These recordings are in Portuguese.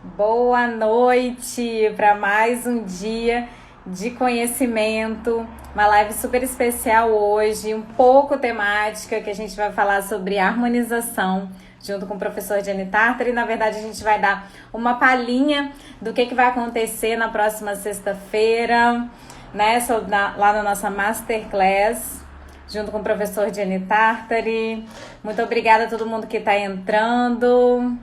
Boa noite para mais um dia de conhecimento, uma live super especial hoje, um pouco temática, que a gente vai falar sobre harmonização, junto com o professor Gianni Tartari. Na verdade, a gente vai dar uma palhinha do que vai acontecer na próxima sexta-feira, né, lá na nossa Masterclass, junto com o professor Gianni Tartari. Muito obrigada a todo mundo que está entrando.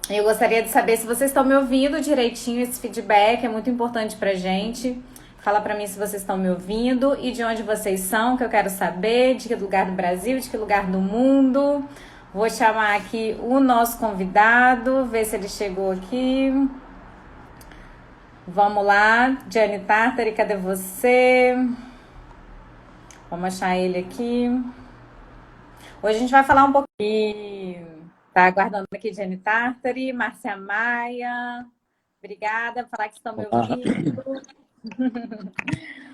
Eu gostaria de saber se vocês estão me ouvindo direitinho. Esse feedback é muito importante pra gente. Fala pra mim se vocês estão me ouvindo e de onde vocês são, que eu quero saber, de que lugar do Brasil, de que lugar do mundo. Vou chamar aqui o nosso convidado, ver se ele chegou aqui. Vamos lá, Gianni Tartari, cadê você? Vamos achar ele aqui. Hoje a gente vai falar um pouquinho. Tá aguardando aqui Gianni Tartari, Márcia Maia. Obrigada por falar que estão me Olá, ouvindo.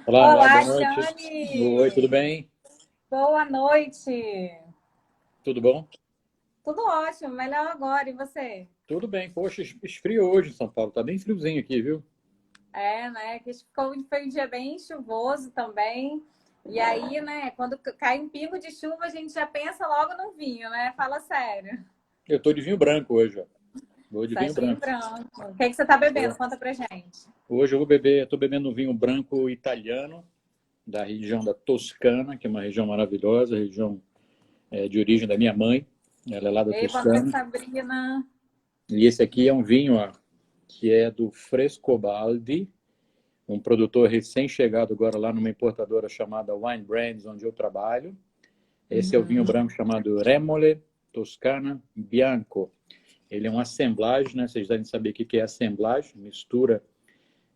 olá, Olá, boa noite. Oi, tudo Gianni. bem? Boa noite. Tudo bom? Tudo ótimo, melhor agora. E você? Tudo bem. Poxa, esfriou hoje em São Paulo. Tá bem friozinho aqui, viu? É, né? Que foi um dia bem chuvoso também. E aí, né, quando cai um pingo de chuva, a gente já pensa logo no vinho, né? Fala sério. Eu tô de vinho branco hoje, ó. Vou de vinho Sachinho branco. branco. O que é que você tá bebendo? Boa. Conta pra gente. Hoje eu tô bebendo um vinho branco italiano, da região da Toscana, que é uma região maravilhosa, região de origem da minha mãe. Ela é lá da Ei, boa noite, Toscana. Sabrina. E esse aqui é um vinho, ó, que é do Frescobaldi, um produtor recém-chegado agora lá numa importadora chamada Wine Brands, onde eu trabalho. Esse é o vinho branco chamado Remole Toscana Bianco. Ele é uma assemblagem, né? Vocês devem saber o que é assemblagem, mistura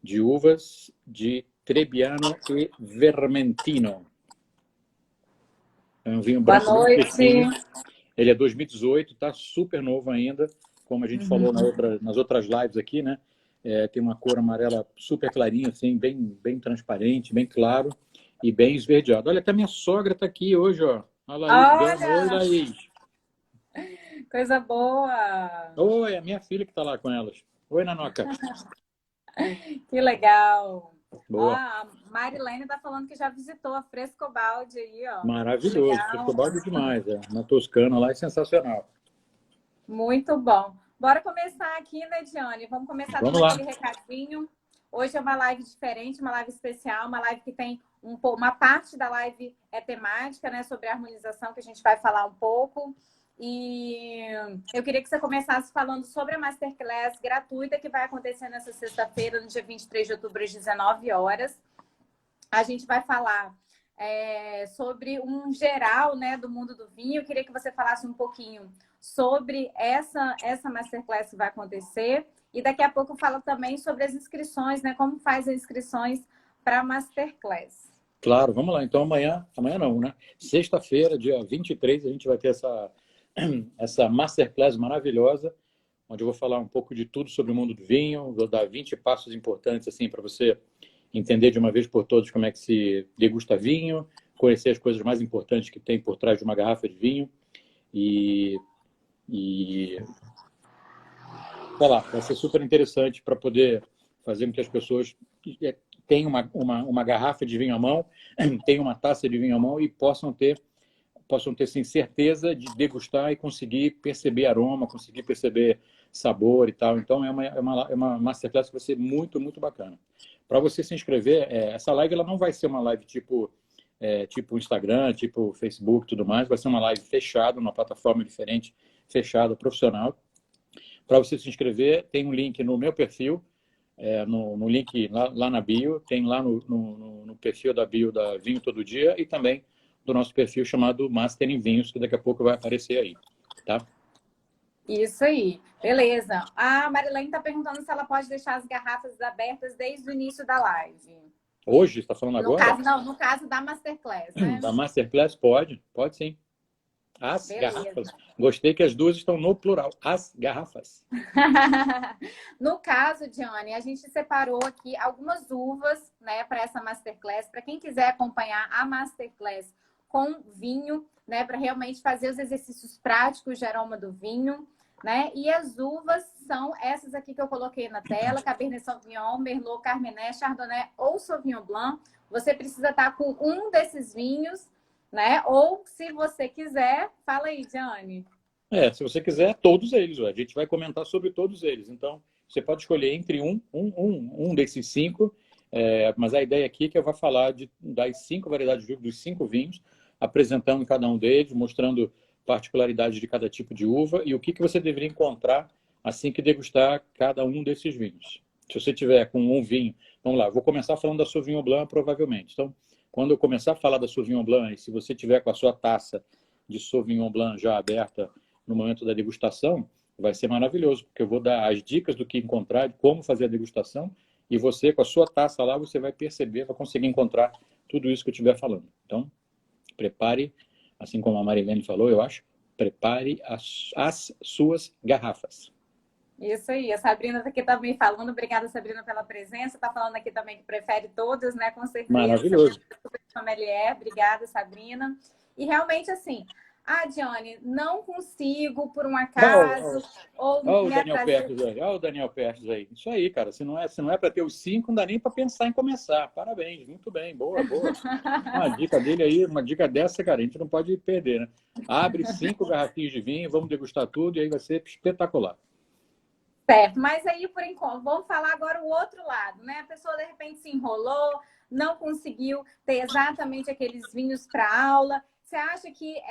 de uvas de Trebbiano e Vermentino. É um vinho Boa branco bem noite. fresquinho. Ele é 2018, tá super novo ainda, como a gente falou nas outras lives aqui, né? Tem uma cor amarela super clarinha, assim, bem transparente, bem claro e bem esverdeado. Olha, até minha sogra está aqui hoje, ó. A Laís. Oi, Olha, Laís. coisa boa. Oi, é a minha filha que está lá com elas. Oi, Nanoca. Que legal. Ó, Boa. a Marilene tá falando que já visitou a Frescobaldi aí, ó. Maravilhoso. Legal. Frescobaldi demais. Na Toscana lá é sensacional. Muito bom. Bora começar aqui, né, Diane? Vamos começar dando Vamos lá. aquele recadinho. Hoje é uma live diferente, uma live especial, uma live que tem uma parte da live é temática, né, sobre a harmonização, que a gente vai falar um pouco. E eu queria que você começasse falando sobre a Masterclass gratuita que vai acontecer nessa sexta-feira, no dia 23 de outubro, às 19 horas. A gente vai falar sobre um geral, né, do mundo do vinho. Eu queria que você falasse um pouquinho sobre essa Masterclass que vai acontecer. E daqui a pouco fala também sobre as inscrições, né? Como faz as inscrições para a Masterclass. Claro, vamos lá. Então amanhã não, né? Sexta-feira, dia 23, a gente vai ter essa masterclass maravilhosa, onde eu vou falar um pouco de tudo sobre o mundo do vinho, vou dar 20 passos importantes assim para você entender de uma vez por todas como é que se degusta vinho, conhecer as coisas mais importantes que tem por trás de uma garrafa de vinho e, e sei lá, vai ser super interessante para poder fazer com que as pessoas tenham uma garrafa de vinho à mão, tenham uma taça de vinho à mão e possam ter sim, certeza de degustar e conseguir perceber aroma, conseguir perceber sabor e tal. Então, é uma masterclass que vai ser muito, muito bacana. Para você se inscrever, essa live ela não vai ser uma live tipo Instagram, tipo Facebook e tudo mais, vai ser uma live fechada, uma plataforma diferente, fechada, profissional. Para você se inscrever, tem um link no meu perfil, no link lá na bio, tem lá no perfil da bio da Vinho Todo Dia e também do nosso perfil chamado Master em Vinhos, que daqui a pouco vai aparecer aí, tá? Isso aí, beleza. A Marilene está perguntando se ela pode deixar as garrafas abertas desde o início da live. Hoje, está falando No agora? caso, não, no caso da Masterclass, né? Da Masterclass? Pode sim. As garrafas. Beleza. Gostei que as duas estão no plural. As garrafas. No caso, Diane, a gente separou aqui algumas uvas, né, para essa Masterclass, para quem quiser acompanhar a Masterclass com vinho, né, para realmente fazer os exercícios práticos de aroma do vinho. né? E as uvas são essas aqui que eu coloquei na tela: Cabernet Sauvignon, Merlot, Carmenet, Chardonnay ou Sauvignon Blanc. Você precisa estar com um desses vinhos, né? Ou, se você quiser, fala aí, Diane. Se você quiser, todos eles, a gente vai comentar sobre todos eles. Então, você pode escolher entre um desses 5, mas a ideia aqui é que eu vou falar das 5 variedades de uva, dos 5 vinhos, apresentando cada um deles, mostrando particularidades de cada tipo de uva e o que você deveria encontrar assim que degustar cada um desses vinhos. Se você tiver com um vinho, vamos lá, vou começar falando da Sauvignon Blanc, provavelmente. Então, quando eu começar a falar da Sauvignon Blanc, e se você tiver com a sua taça de Sauvignon Blanc já aberta no momento da degustação, vai ser maravilhoso, porque eu vou dar as dicas do que encontrar, de como fazer a degustação, e você, com a sua taça lá, você vai perceber, vai conseguir encontrar tudo isso que eu estiver falando. Então, prepare, assim como a Marilene falou, eu acho, prepare as suas garrafas. Isso aí, a Sabrina está aqui também falando. Obrigada, Sabrina, pela presença. Está falando aqui também que prefere todas, né? Com certeza. Maravilhoso. Obrigada, Sabrina. E realmente, assim, Diane, não consigo, por um acaso, ou o me Daniel atrasei. Pertes aí. Olha o Daniel Pertes aí. Isso aí, cara. Se não é para ter os 5, não dá nem para pensar em começar. Parabéns, muito bem. Boa, boa. Uma dica dele aí, uma dica dessa, cara, a gente não pode perder, né? Abre 5 garrafinhas de vinho, vamos degustar tudo e aí vai ser espetacular. Certo, mas aí, por enquanto, vamos falar agora o outro lado, né? A pessoa, de repente, se enrolou, não conseguiu ter exatamente aqueles vinhos para aula. Você acha que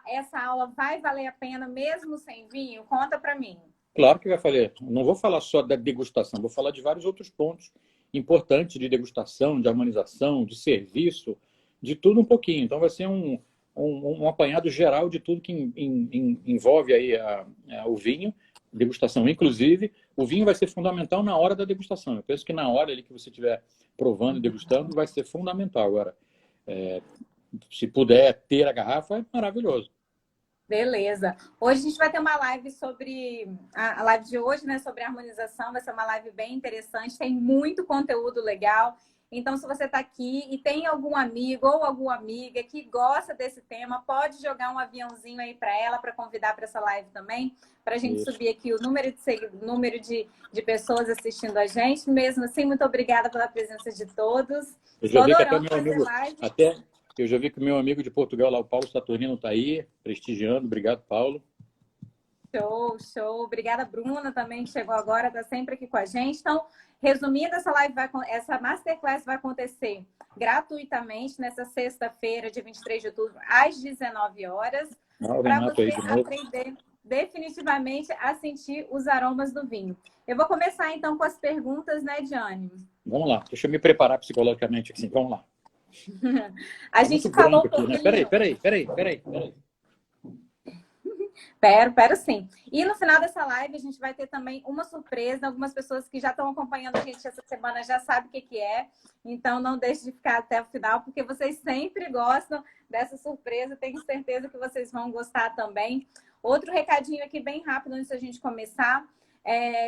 essa aula vai valer a pena mesmo sem vinho? Conta para mim. Claro que vai valer. Não vou falar só da degustação, vou falar de vários outros pontos importantes de degustação, de harmonização, de serviço, de tudo um pouquinho. Então vai ser um apanhado geral de tudo que envolve aí o vinho, degustação. Inclusive, o vinho vai ser fundamental na hora da degustação. Eu penso que na hora ali que você estiver provando e degustando, vai ser fundamental. Agora, se puder ter a garrafa, é maravilhoso. Beleza. Hoje a gente vai ter uma live sobre a live de hoje, né? Sobre harmonização. Vai ser uma live bem interessante. Tem muito conteúdo legal. Então, se você está aqui e tem algum amigo ou alguma amiga que gosta desse tema, pode jogar um aviãozinho aí para ela, para convidar para essa live também, para a gente subir aqui o número de pessoas assistindo a gente. Mesmo assim, muito obrigada pela presença de todos. Estou adorando fazer live. Eu já vi que o meu amigo de Portugal, lá, o Paulo Saturnino, está aí, prestigiando. Obrigado, Paulo. Show, show. Obrigada, Bruna, também que chegou agora, está sempre aqui com a gente. Então, resumindo, essa Masterclass vai acontecer gratuitamente nessa sexta-feira, dia 23 de outubro, às 19 horas, para você aprender definitivamente a sentir os aromas do vinho. Eu vou começar, então, com as perguntas, né, Diane? Vamos lá. Deixa eu me preparar psicologicamente, assim. Vamos lá. A gente falou um pouquinho... Né? Peraí. Pera sim. E no final dessa live a gente vai ter também uma surpresa. Algumas pessoas que já estão acompanhando a gente essa semana já sabem o que é. Então não deixe de ficar até o final, porque vocês sempre gostam dessa surpresa. Tenho certeza que vocês vão gostar também. Outro recadinho aqui bem rápido antes da gente começar.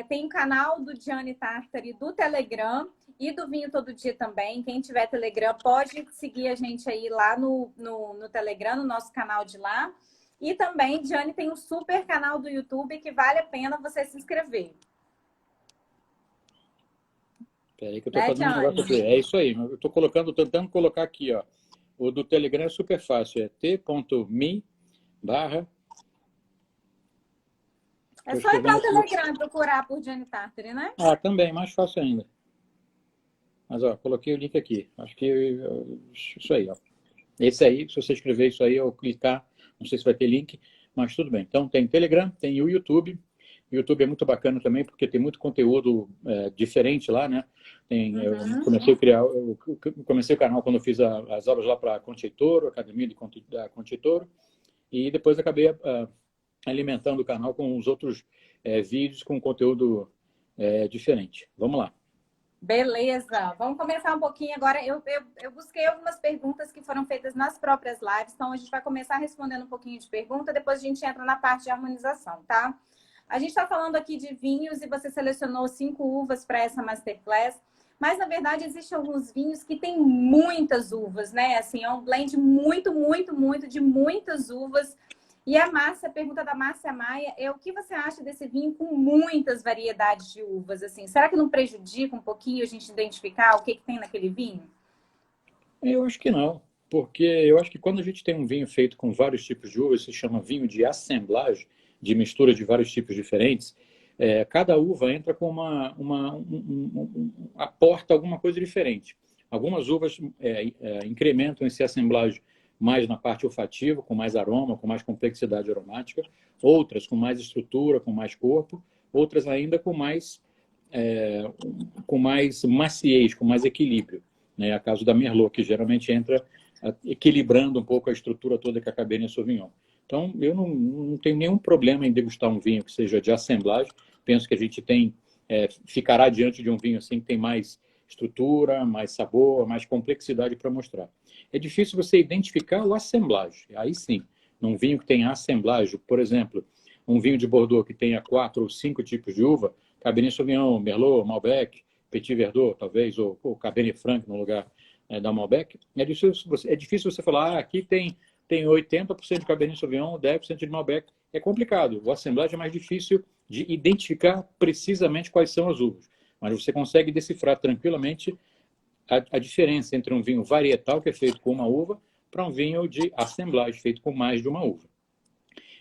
Tem o canal do Gianni Tartari do Telegram e do Vinho Todo Dia também. Quem tiver Telegram pode seguir a gente aí lá no Telegram, no nosso canal de lá. E também, Gianni tem um super canal do YouTube que vale a pena você se inscrever. Peraí que eu tô fazendo um negócio aqui. É isso aí. Eu tô tentando colocar aqui, ó. O do Telegram é super fácil. É t.me/. É só entrar no Telegram e procurar por Gianni Tartari, né? Também, mais fácil ainda. Mas, ó, coloquei o link aqui. Acho que isso aí, ó. Esse aí, se você escrever isso aí, eu clicar, não sei se vai ter link, mas tudo bem. Então, tem Telegram, tem o YouTube. O YouTube é muito bacana também, porque tem muito conteúdo diferente lá, né? Eu comecei o canal quando eu fiz as aulas lá para a Concheitoro, Academia da Concheitoro, e depois acabei alimentando o canal com os outros vídeos com conteúdo diferente. Vamos lá. Beleza, vamos começar um pouquinho agora. Eu busquei algumas perguntas que foram feitas nas próprias lives, então a gente vai começar respondendo um pouquinho de pergunta, depois a gente entra na parte de harmonização, tá? A gente está falando aqui de vinhos e você selecionou 5 uvas para essa Masterclass, mas na verdade existem alguns vinhos que têm muitas uvas, né? Assim, é um blend muito de muitas uvas. E a Márcia, a pergunta da Márcia Maia é o que você acha desse vinho com muitas variedades de uvas? Assim, será que não prejudica um pouquinho a gente identificar o que tem naquele vinho? Eu acho que não, porque eu acho que quando a gente tem um vinho feito com vários tipos de uvas, se chama vinho de assemblagem, de mistura de vários tipos diferentes, cada uva entra com aporta alguma coisa diferente. Algumas uvas incrementam esse assemblagem mais na parte olfativa, com mais aroma, com mais complexidade aromática, outras com mais estrutura, com mais corpo, outras ainda com mais maciez, com mais equilíbrio. Né? A caso da Merlot, que geralmente entra equilibrando um pouco a estrutura toda que é a Cabernet Sauvignon. Então, eu não tenho nenhum problema em degustar um vinho que seja de assemblagem. Penso que a gente ficará diante de um vinho assim que tem mais estrutura, mais sabor, mais complexidade para mostrar. É difícil você identificar o assemblagem. Aí sim, num vinho que tem assemblagem, por exemplo, um vinho de Bordeaux que tenha 4 ou 5 tipos de uva, Cabernet Sauvignon, Merlot, Malbec, Petit Verdot, talvez, ou Cabernet Franc no lugar da Malbec, é difícil você falar, aqui tem 80% de Cabernet Sauvignon, 10% de Malbec. É complicado. O assemblagem é mais difícil de identificar precisamente quais são as uvas. Mas você consegue decifrar tranquilamente a diferença entre um vinho varietal, que é feito com uma uva, para um vinho de assemblagem, feito com mais de uma uva.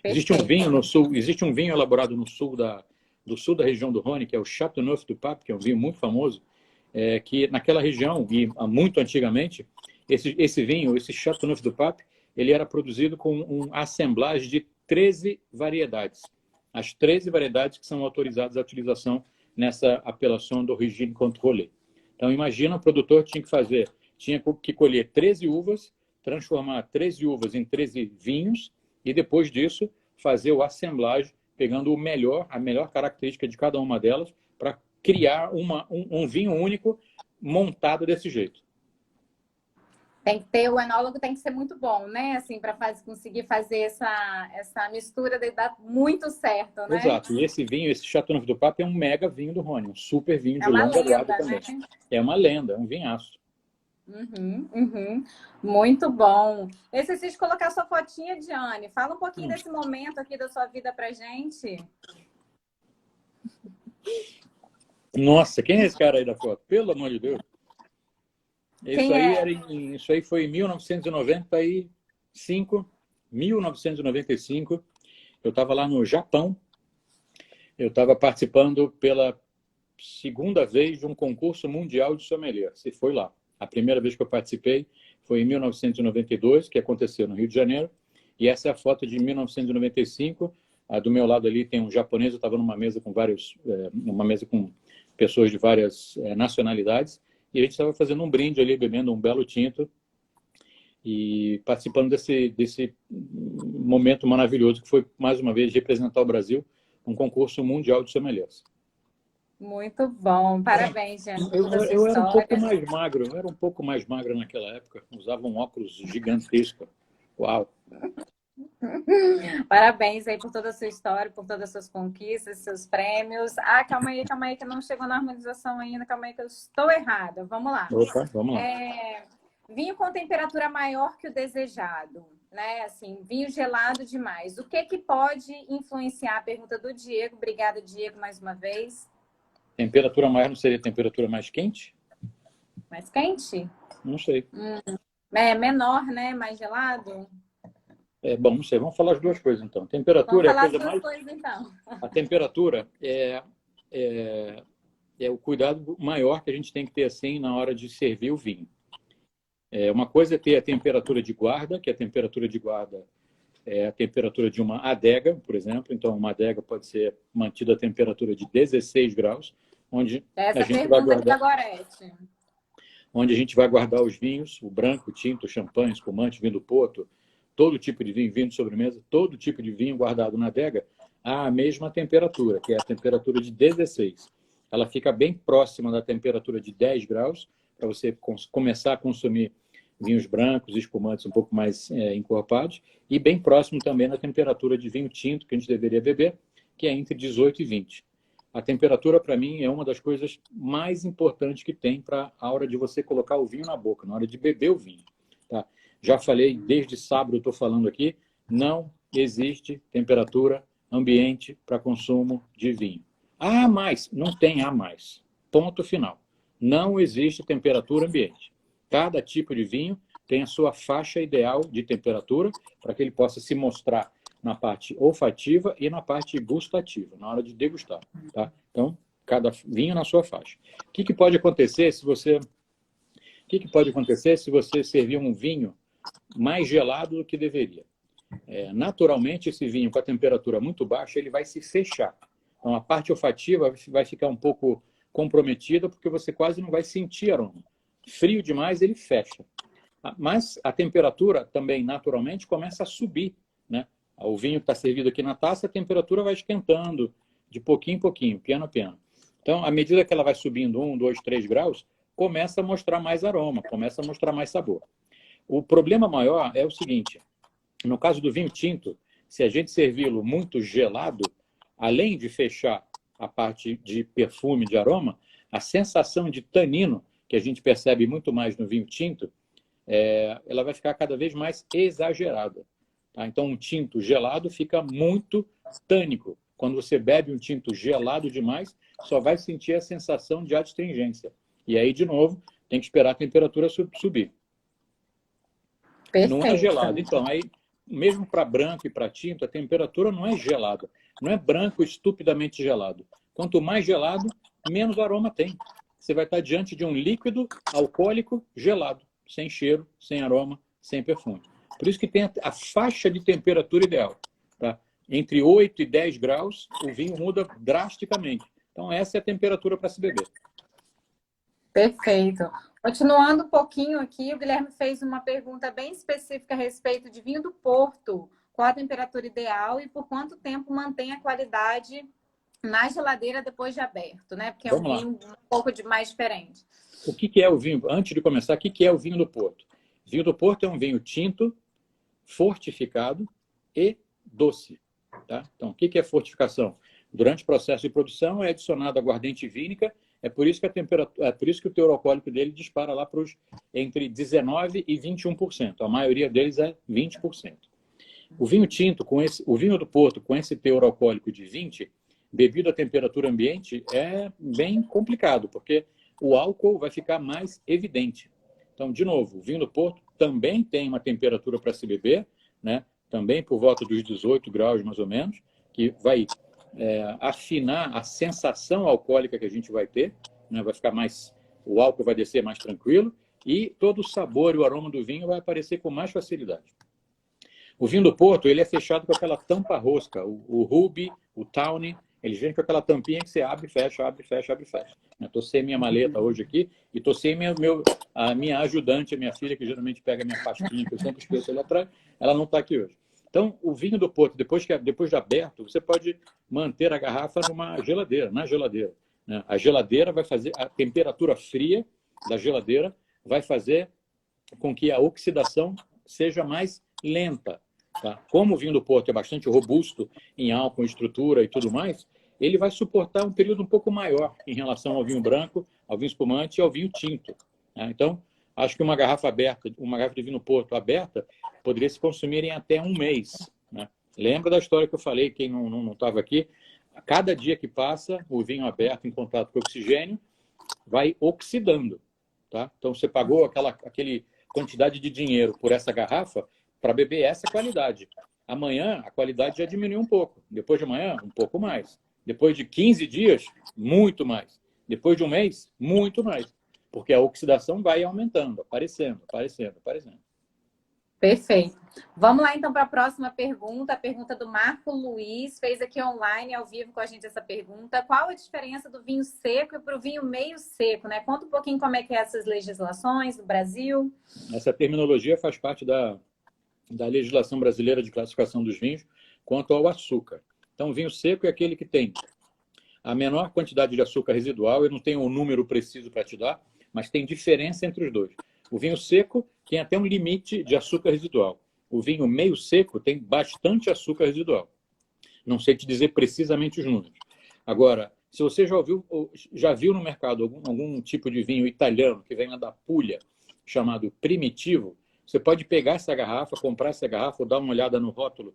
Existe um vinho no sul, existe um vinho elaborado no sul do sul da região do Rhône, que é o Châteauneuf-du-Pape, que é um vinho muito famoso, que naquela região, e muito antigamente, esse vinho, esse Châteauneuf-du-Pape, ele era produzido com uma assemblagem de 13 variedades. As 13 variedades que são autorizadas à utilização nessa apelação d'origine contrôlée. Então, imagina, o produtor tinha que colher 13 uvas, transformar 13 uvas em 13 vinhos e, depois disso, fazer o assemblagem, pegando a melhor característica de cada uma delas, para criar um vinho único montado desse jeito. O enólogo tem que ser muito bom, né? Assim, para conseguir fazer essa mistura de dar muito certo, né? Exato. E esse vinho, esse Châteauneuf-du-Pape, é um mega vinho do Rhône, um super vinho de longa guarda também. Né? É uma lenda, é um vinhaço. Muito bom. Eu esqueci de colocar sua fotinha, Diane. Fala um pouquinho desse momento aqui da sua vida pra gente. Nossa, quem é esse cara aí da foto? Pelo amor de Deus. Isso aí foi em 1995. Eu estava lá no Japão. Eu estava participando pela segunda vez de um concurso mundial de sommelier. Você foi lá. A primeira vez que eu participei foi em 1992, que aconteceu no Rio de Janeiro. E essa é a foto de 1995. Do meu lado ali tem um japonês. Eu estava numa mesa com pessoas de várias nacionalidades. E a gente estava fazendo um brinde ali, bebendo um belo tinto e participando desse momento maravilhoso que foi, mais uma vez, representar o Brasil num concurso mundial de sommeliers. Muito bom. Parabéns, Jean. Eu era um pouco mais magro. Eu era um pouco mais magro naquela época. Usava um óculos gigantesco. Uau! Parabéns aí por toda a sua história, por todas as suas conquistas, seus prêmios. Calma aí, que não chegou na harmonização ainda. Calma aí, que eu estou errada. Vamos lá. Opa, vamos lá. Vinho com temperatura maior que o desejado, né? Assim, vinho gelado demais. O que pode influenciar? A pergunta do Diego. Obrigada, Diego, mais uma vez. Temperatura maior não seria temperatura mais quente? Mais quente? Não sei. Menor, né? Mais gelado? Bom, não sei. Vamos falar as duas coisas, então. Temperatura Vamos falar as duas coisas, então. A temperatura é o cuidado maior que a gente tem que ter, assim, na hora de servir o vinho. Uma coisa é ter a temperatura de guarda, que a temperatura de guarda é a temperatura de uma adega, por exemplo. Então, uma adega pode ser mantida a temperatura de 16 graus, onde a gente vai guardar... Onde a gente vai guardar os vinhos, o branco, o tinto, o champanhe, espumante, vinho do Porto, todo tipo de vinho de sobremesa, todo tipo de vinho guardado na adega, a mesma temperatura, que é a temperatura de 16. Ela fica bem próxima da temperatura de 10 graus, para você começar a consumir vinhos brancos, espumantes um pouco mais encorpados, e bem próximo também da temperatura de vinho tinto que a gente deveria beber, que é entre 18 e 20. A temperatura, para mim, é uma das coisas mais importantes que tem para a hora de você colocar o vinho na boca, na hora de beber o vinho. Tá? Já falei, desde sábado eu estou falando aqui, não existe temperatura ambiente para consumo de vinho. Há mais, não tem a mais. Ponto final. Não existe temperatura ambiente. Cada tipo de vinho tem a sua faixa ideal de temperatura para que ele possa se mostrar na parte olfativa e na parte gustativa, na hora de degustar. Tá? Então, cada vinho na sua faixa. O que pode acontecer se você... servir um vinho mais gelado do que deveria? Naturalmente, esse vinho com a temperatura muito baixa, ele vai se fechar. Então, a parte olfativa vai ficar um pouco comprometida, porque você quase não vai sentir aroma. Frio demais, ele fecha. Mas a temperatura também, naturalmente, começa a subir, né? O vinho que está servido aqui na taça, a temperatura vai esquentando de pouquinho em pouquinho, piano a piano. Então, à medida que ela vai subindo 1, 2, 3 graus, começa a mostrar mais aroma, começa a mostrar mais sabor. O problema maior é o seguinte: no caso do vinho tinto, se a gente servi-lo muito gelado, além de fechar a parte de perfume, de aroma, a sensação de tanino, que a gente percebe muito mais no vinho tinto, ela vai ficar cada vez mais exagerada. Tá? Então, um tinto gelado fica muito tânico. Quando você bebe um tinto gelado demais, só vai sentir a sensação de adstringência. E aí, de novo, tem que esperar a temperatura subir. Perfeito. Não é gelado. Então, aí, mesmo para branco e para tinto, a temperatura não é gelada. Não é branco estupidamente gelado. Quanto mais gelado, menos aroma tem. Você vai estar diante de um líquido alcoólico gelado, sem cheiro, sem aroma, sem perfume. Por isso que tem a faixa de temperatura ideal. Tá? Entre 8 e 10 graus, o vinho muda drasticamente. Então, essa é a temperatura para se beber. Perfeito. Continuando um pouquinho aqui, o Guilherme fez uma pergunta bem específica a respeito de vinho do Porto. Qual a temperatura ideal e por quanto tempo mantém a qualidade na geladeira depois de aberto, né? Porque é um vinho um pouco mais diferente. O que é o vinho? Antes de começar, o que é o vinho do Porto? Vinho do Porto é um vinho tinto, fortificado e doce. Tá? Então, o que é fortificação? Durante o processo de produção é adicionado aguardente vínica. É por isso que a temperatura, por isso que o teor alcoólico dele dispara lá para os entre 19% e 21%. A maioria deles é 20%. O vinho tinto, o vinho do Porto, com esse teor alcoólico de 20%, bebido a temperatura ambiente, é bem complicado, porque o álcool vai ficar mais evidente. Então, de novo, o vinho do Porto também tem uma temperatura para se beber, né? Também por volta dos 18 graus, mais ou menos, que vai afinar a sensação alcoólica que a gente vai ter, né? Vai ficar mais... O álcool vai descer mais tranquilo e todo o sabor e o aroma do vinho vai aparecer com mais facilidade. O vinho do Porto, ele é fechado com aquela tampa rosca, o Ruby, o Tawny, eles vêm com aquela tampinha que você abre, fecha, abre, fecha, abre, fecha. Estou sem minha maleta hoje aqui e estou sem a minha ajudante, a minha filha, que geralmente pega a minha pastinha, que eu sempre esqueço ali atrás, ela não está aqui hoje. Então, o vinho do Porto, depois de aberto, você pode manter a garrafa na geladeira. Né? A geladeira vai fazer, a temperatura fria da geladeira vai fazer com que a oxidação seja mais lenta. Tá? Como o vinho do Porto é bastante robusto em álcool, em estrutura e tudo mais, ele vai suportar um período um pouco maior em relação ao vinho branco, ao vinho espumante e ao vinho tinto. Tá? Então, acho que uma garrafa de vinho Porto aberta, poderia se consumir em até um mês. Né? Lembra da história que eu falei, quem não estava aqui? A cada dia que passa, o vinho aberto em contato com o oxigênio vai oxidando. Tá? Então, você pagou aquele quantidade de dinheiro por essa garrafa para beber essa qualidade. Amanhã, a qualidade já diminuiu um pouco. Depois de amanhã, um pouco mais. Depois de 15 dias, muito mais. Depois de um mês, muito mais. Porque a oxidação vai aumentando, aparecendo. Perfeito. Vamos lá, então, para a próxima pergunta. A pergunta do Marco Luiz. Fez aqui online, ao vivo, com a gente essa pergunta. Qual a diferença do vinho seco e para o vinho meio seco? Né? Conta um pouquinho como é que é essas legislações do Brasil. Essa terminologia faz parte da legislação brasileira de classificação dos vinhos quanto ao açúcar. Então, o vinho seco é aquele que tem a menor quantidade de açúcar residual. Eu não tenho um número preciso para te dar, mas tem diferença entre os dois. O vinho seco tem até um limite de açúcar residual. O vinho meio seco tem bastante açúcar residual. Não sei te dizer precisamente os números. Agora, se você já viu no mercado algum tipo de vinho italiano que vem lá da Puglia, chamado Primitivo, você pode pegar essa garrafa, comprar essa garrafa ou dar uma olhada no rótulo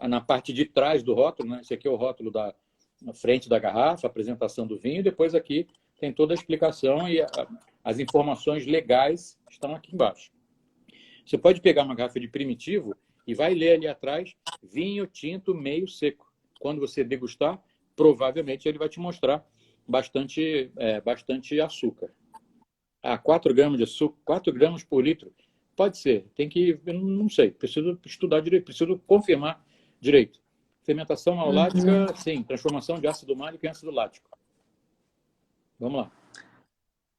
na parte de trás do rótulo, né? Esse aqui é o rótulo na frente da garrafa, a apresentação do vinho, e depois aqui tem toda a explicação e as informações legais estão aqui embaixo. Você pode pegar uma garrafa de primitivo e vai ler ali atrás vinho tinto meio seco. Quando você degustar, provavelmente ele vai te mostrar bastante açúcar. 4 gramas de açúcar, 4 gramas por litro. Pode ser, tem que, eu não sei, preciso estudar direito, preciso confirmar direito. Fermentação malolática, sim. Transformação de ácido málico em ácido lático. Vamos lá.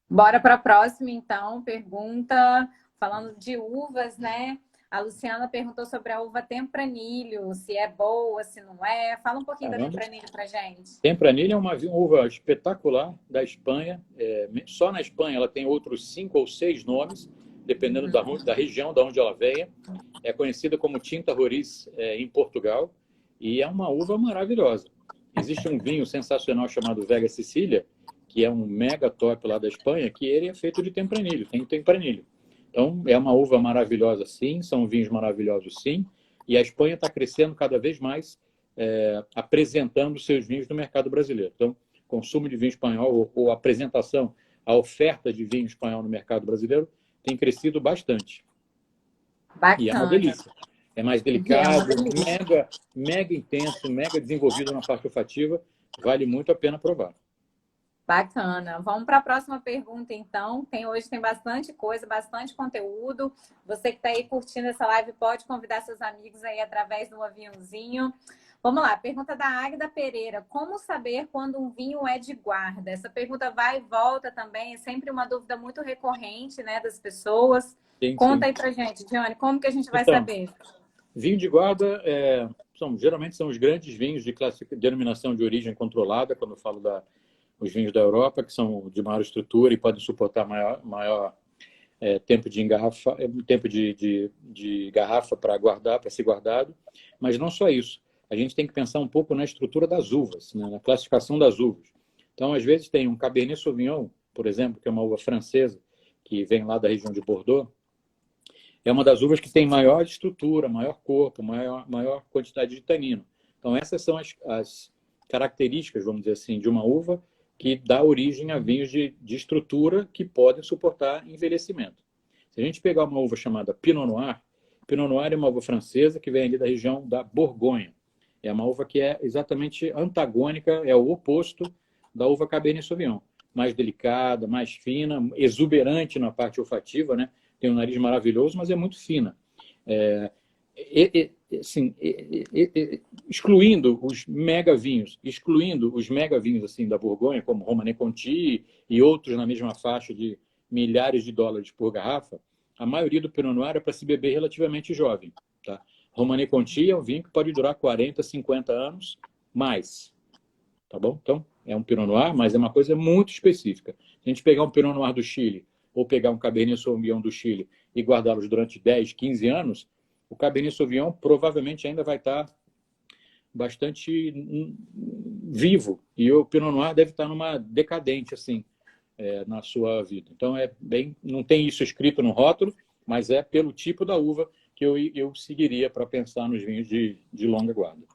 Bora para a próxima, então. Pergunta, falando de uvas, né? A Luciana perguntou sobre a uva Tempranilho, se é boa, se não é. Fala um pouquinho da Tempranilho para gente. Tempranilho é uma uva espetacular da Espanha. Só na Espanha ela tem outros 5 ou 6 nomes, dependendo da região de onde ela venha. É conhecida como Tinta Roriz em Portugal e é uma uva maravilhosa. Existe um vinho sensacional chamado Vega Sicília, que é um mega top lá da Espanha, que ele é feito de tempranilho, tem tempranilho. Então, é uma uva maravilhosa, sim, são vinhos maravilhosos, sim, e a Espanha está crescendo cada vez mais, apresentando seus vinhos no mercado brasileiro. Então, consumo de vinho espanhol ou apresentação, a oferta de vinho espanhol no mercado brasileiro tem crescido bastante. Bacana. E é uma delícia. É mais delicado, mega intenso, mega desenvolvido na parte olfativa, vale muito a pena provar. Bacana. Vamos para a próxima pergunta, então. Hoje tem bastante coisa, bastante conteúdo. Você que está aí curtindo essa live pode convidar seus amigos aí através do aviãozinho. Vamos lá, pergunta da Águida Pereira. Como saber quando um vinho é de guarda? Essa pergunta vai e volta também, é sempre uma dúvida muito recorrente, né, das pessoas. Sim, conta aí pra gente, Dione, como que a gente vai saber? Vinho de guarda geralmente são os grandes vinhos de denominação de origem controlada, quando eu falo os vinhos da Europa, que são de maior estrutura e podem suportar maior tempo de garrafa para guardar, para ser guardado. Mas não só isso. A gente tem que pensar um pouco na estrutura das uvas, né? Na classificação das uvas. Então, às vezes, tem um Cabernet Sauvignon, por exemplo, que é uma uva francesa, que vem lá da região de Bordeaux. É uma das uvas que tem maior estrutura, maior corpo, maior quantidade de tanino. Então, essas são as características, vamos dizer assim, de uma uva que dá origem a vinhos de estrutura que podem suportar envelhecimento. Se a gente pegar uma uva chamada Pinot Noir é uma uva francesa que vem ali da região da Borgonha. É uma uva que é exatamente antagônica, é o oposto da uva Cabernet Sauvignon. Mais delicada, mais fina, exuberante na parte olfativa, né? Tem um nariz maravilhoso, mas é muito fina. Excluindo os mega vinhos assim, da Borgonha, como Romanée Conti e outros na mesma faixa de milhares de dólares por garrafa, a maioria do Pinot Noir é para se beber relativamente jovem. Tá? Romanée Conti é um vinho que pode durar 40, 50 anos mais. Tá bom? Então, é um Pinot Noir, mas é uma coisa muito específica. Se a gente pegar um Pinot Noir do Chile ou pegar um Cabernet Sauvignon do Chile e guardá-los durante 10, 15 anos, o Cabernet Sauvignon provavelmente ainda vai estar bastante vivo. E o Pinot Noir deve estar numa decadente, assim, na sua vida. Então, não tem isso escrito no rótulo, mas é pelo tipo da uva que eu seguiria para pensar nos vinhos de longa guarda.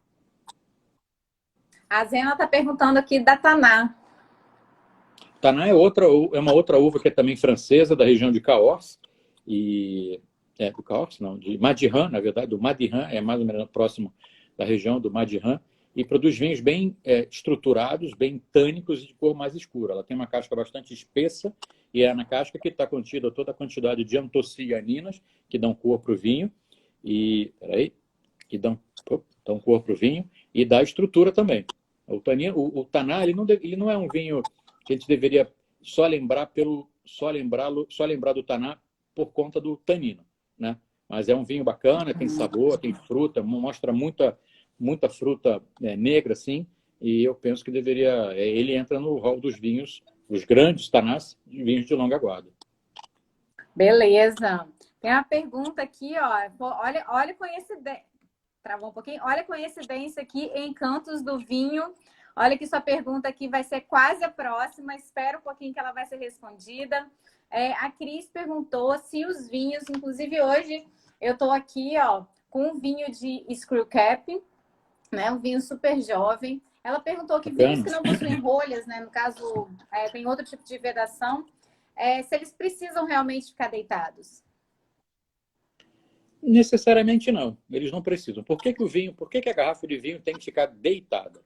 A Zena está perguntando aqui da Taná. Taná é uma outra uva que é também francesa, da região de Cahors. Do Cahors, não, de Madiran, na verdade, do Madiran, é mais ou menos próximo da região do Madiran, e produz vinhos bem estruturados, bem tânicos e de cor mais escura. Ela tem uma casca bastante espessa, e é na casca que está contida toda a quantidade de antocianinas, que dão cor para o vinho, que dão cor para o vinho, e dá estrutura também. O Taná, ele não é um vinho que a gente deveria só lembrar do Taná por conta do tanino, né? Mas é um vinho bacana, tem sabor, tem fruta, mostra muita fruta negra, assim, e eu penso que ele entra no rol dos vinhos, os grandes Tanás, de vinhos de longa guarda. Beleza. Tem uma pergunta aqui, ó. Olha coincidência. Travou um pouquinho. Olha a coincidência aqui em Cantos do Vinho. Olha que sua pergunta aqui vai ser quase a próxima. Espera um pouquinho que ela vai ser respondida. A Cris perguntou se os vinhos, inclusive hoje eu estou aqui, ó, com um vinho de Screw Cap, né? Um vinho super jovem. Ela perguntou que Bacana. vinhos que não possuem rolhas, né? No caso, tem outro tipo de vedação, se eles precisam realmente ficar deitados. Necessariamente não, eles não precisam. Por que a garrafa de vinho tem que ficar deitada?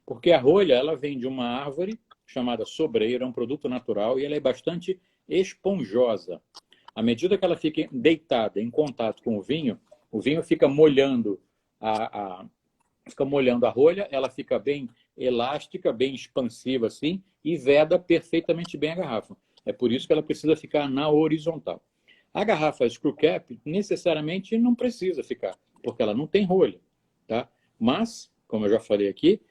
Porque a rolha, ela vem de uma árvore chamada sobreira, é um produto natural, e ela é bastante esponjosa. À medida que ela fica deitada em contato com o vinho fica molhando a rolha, ela fica bem elástica, bem expansiva assim, e veda perfeitamente bem a garrafa. É por isso que ela precisa ficar na horizontal. A garrafa Screw Cap necessariamente não precisa ficar, porque ela não tem rolha, tá? Mas, como eu já falei aqui,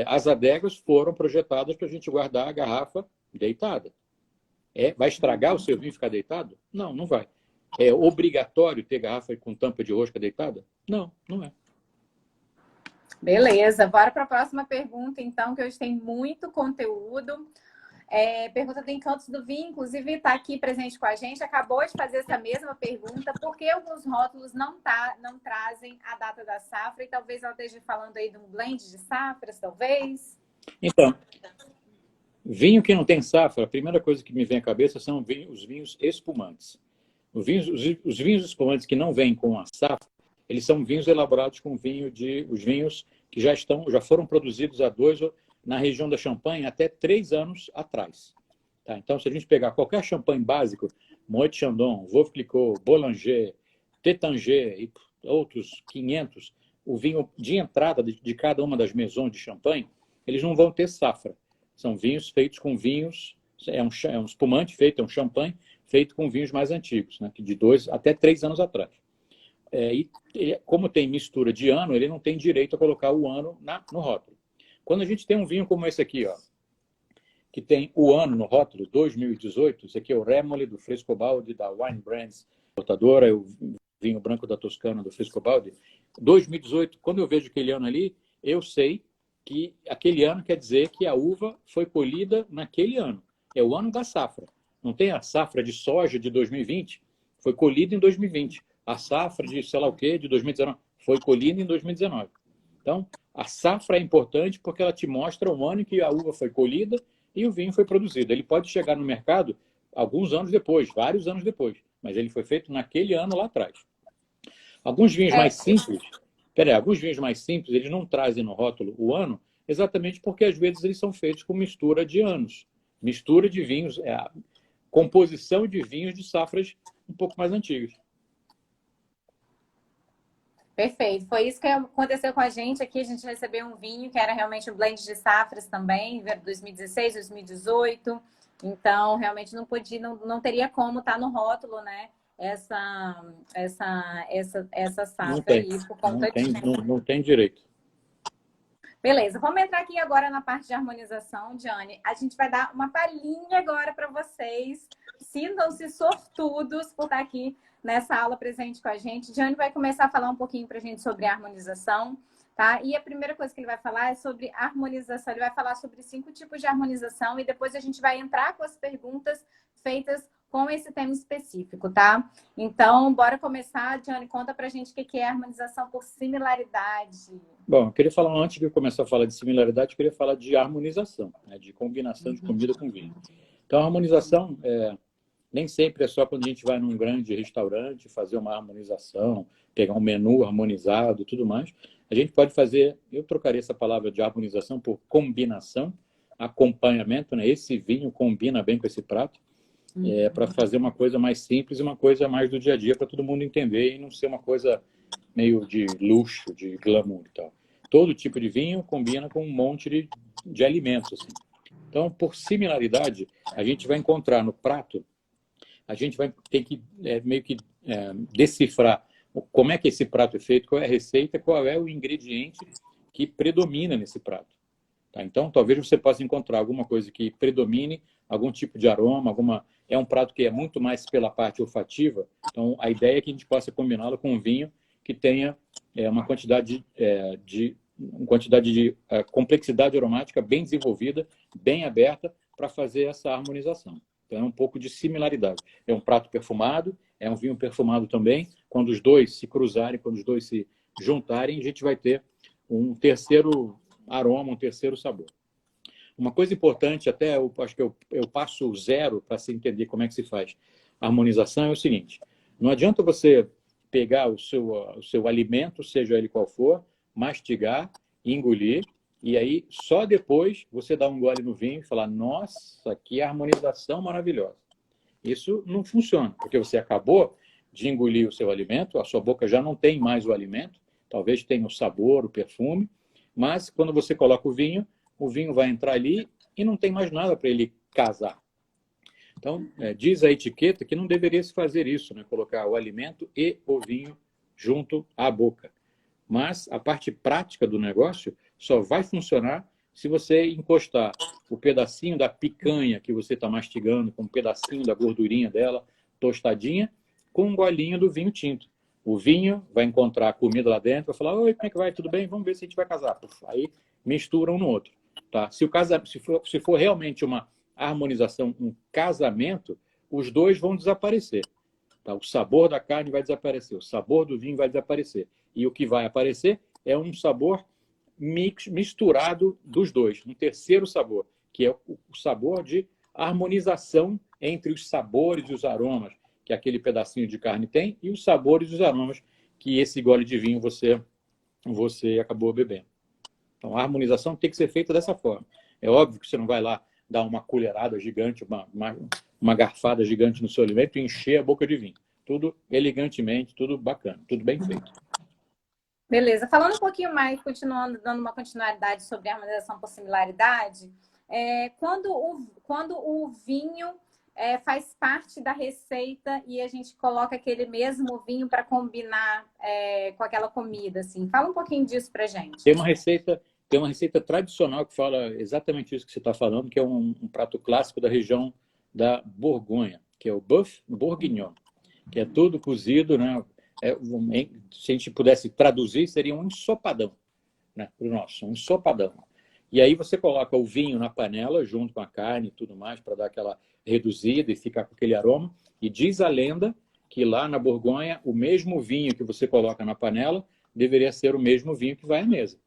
as adegas foram projetadas para a gente guardar a garrafa deitada. Vai estragar o seu vinho ficar deitado? Não, não vai. É obrigatório ter garrafa com tampa de rosca deitada? Não, não é. Beleza, bora para a próxima pergunta, então, que hoje tem muito conteúdo. Pergunta do Encantos do Vinho, inclusive está aqui presente com a gente, acabou de fazer essa mesma pergunta, por que alguns rótulos não trazem a data da safra? E talvez ela esteja falando aí de um blend de safras, talvez? Então, vinho que não tem safra, a primeira coisa que me vem à cabeça são os vinhos espumantes. Os vinhos espumantes que não vêm com a safra, eles são vinhos elaborados com os vinhos que já foram produzidos na região da Champagne até 3 anos atrás. Tá? Então, se a gente pegar qualquer champanhe básico, Moët Chandon, Veuve Clicquot, Boulanger, Tétanger e outros 500, o vinho de entrada de cada uma das maisons de champanhe, eles não vão ter safra. São vinhos feitos com vinhos, é um espumante feito, é um champanhe feito com vinhos mais antigos, né? De 2 até 3 anos atrás. Como tem mistura de ano, ele não tem direito a colocar o ano no rótulo. Quando a gente tem um vinho como esse aqui, ó, que tem o ano no rótulo, 2018, esse aqui é o Remoli do Frescobaldi, da Wine Brands, portadora, é o vinho branco da Toscana do Frescobaldi. 2018, quando eu vejo aquele ano ali, eu sei que aquele ano quer dizer que a uva foi colhida naquele ano. É o ano da safra. Não tem a safra de soja de 2020, foi colhida em 2020. A safra de sei lá o quê, de 2019, foi colhida em 2019. Então, a safra é importante porque ela te mostra o ano em que a uva foi colhida e o vinho foi produzido. Ele pode chegar no mercado alguns anos depois, vários anos depois, mas ele foi feito naquele ano lá atrás. Alguns vinhos mais simples, eles não trazem no rótulo o ano, exatamente porque às vezes eles são feitos com mistura de anos. Mistura de vinhos, a composição de vinhos de safras um pouco mais antigas. Perfeito. Foi isso que aconteceu com a gente aqui. A gente recebeu um vinho que era realmente um blend de safras também, 2016, 2018. Então, realmente não teria como estar no rótulo, né? Essa safra Não tem, aí por conta disso. não tem direito. Beleza, vamos entrar aqui agora na parte de harmonização, Diane. A gente vai dar uma palhinha agora para vocês. Sintam-se sortudos por estar aqui nessa aula presente com a gente. Diane vai começar a falar um pouquinho para a gente sobre harmonização, tá? E a primeira coisa que ele vai falar é sobre harmonização. Ele vai falar sobre 5 tipos de harmonização e depois a gente vai entrar com as perguntas feitas com esse tema específico, tá? Então, bora começar. Diane, conta pra gente o que é harmonização por similaridade. Bom, eu queria falar, antes de eu começar a falar de similaridade, eu queria falar de harmonização, né? De combinação de comida com vinho. Então, a harmonização nem sempre é só quando a gente vai num grande restaurante fazer uma harmonização, pegar um menu harmonizado e tudo mais. A gente pode fazer, eu trocaria essa palavra de harmonização por combinação, acompanhamento, né? Esse vinho combina bem com esse prato. Para fazer uma coisa mais simples e uma coisa mais do dia a dia para todo mundo entender e não ser uma coisa meio de luxo, de glamour e tal. Todo tipo de vinho combina com um monte de alimentos. Assim. Então, por similaridade, a gente vai encontrar no prato, a gente vai ter que meio que decifrar como é que esse prato é feito, qual é a receita, qual é o ingrediente que predomina nesse prato. Tá? Então, talvez você possa encontrar alguma coisa que predomine, algum tipo de aroma, é um prato que é muito mais pela parte olfativa. Então, a ideia é que a gente possa combiná-lo com um vinho que tenha uma quantidade de complexidade aromática bem desenvolvida, bem aberta, para fazer essa harmonização. Então, é um pouco de similaridade. É um prato perfumado, é um vinho perfumado também. Quando os dois se cruzarem, quando os dois se juntarem, a gente vai ter um terceiro aroma, um terceiro sabor. Uma coisa importante, até eu acho que eu passo zero para se entender como é que se faz a harmonização, é o seguinte: não adianta você pegar o seu alimento, seja ele qual for, mastigar, engolir, e aí só depois você dá um gole no vinho e falar: nossa, que harmonização maravilhosa. Isso não funciona, porque você acabou de engolir o seu alimento, a sua boca já não tem mais o alimento, talvez tenha o sabor, o perfume, mas quando você coloca o vinho vai entrar ali e não tem mais nada para ele casar. Então, diz a etiqueta que não deveria se fazer isso, né? Colocar o alimento e o vinho junto à boca. Mas a parte prática do negócio só vai funcionar se você encostar o pedacinho da picanha que você está mastigando, com um pedacinho da gordurinha dela, tostadinha, com um golinho do vinho tinto. O vinho vai encontrar a comida lá dentro, vai falar: oi, como é que vai? Tudo bem? Vamos ver se a gente vai casar. Aí mistura um no outro. Tá? Se for realmente uma harmonização, um casamento, os dois vão desaparecer. Tá? O sabor da carne vai desaparecer, o sabor do vinho vai desaparecer. E o que vai aparecer é um sabor misturado dos dois, um terceiro sabor, que é o sabor de harmonização entre os sabores e os aromas que aquele pedacinho de carne tem e os sabores e os aromas que esse gole de vinho você acabou bebendo. Então, a harmonização tem que ser feita dessa forma. É óbvio que você não vai lá dar uma colherada gigante, uma garfada gigante no seu alimento e encher a boca de vinho. Tudo elegantemente, tudo bacana, tudo bem feito. Beleza. Falando um pouquinho mais, continuando, dando uma continuidade sobre a harmonização por similaridade, quando o vinho faz parte da receita e a gente coloca aquele mesmo vinho para combinar com aquela comida, assim. Fala um pouquinho disso pra gente. Tem uma receita tradicional que fala exatamente isso que você está falando, que é um prato clássico da região da Borgonha, que é o Bœuf Bourguignon, que é tudo cozido, né? Se a gente pudesse traduzir, seria um ensopadão, né? Para o nosso, um ensopadão. E aí você coloca o vinho na panela, junto com a carne e tudo mais, para dar aquela reduzida e ficar com aquele aroma. E diz a lenda que lá na Borgonha, o mesmo vinho que você coloca na panela deveria ser o mesmo vinho que vai à mesa.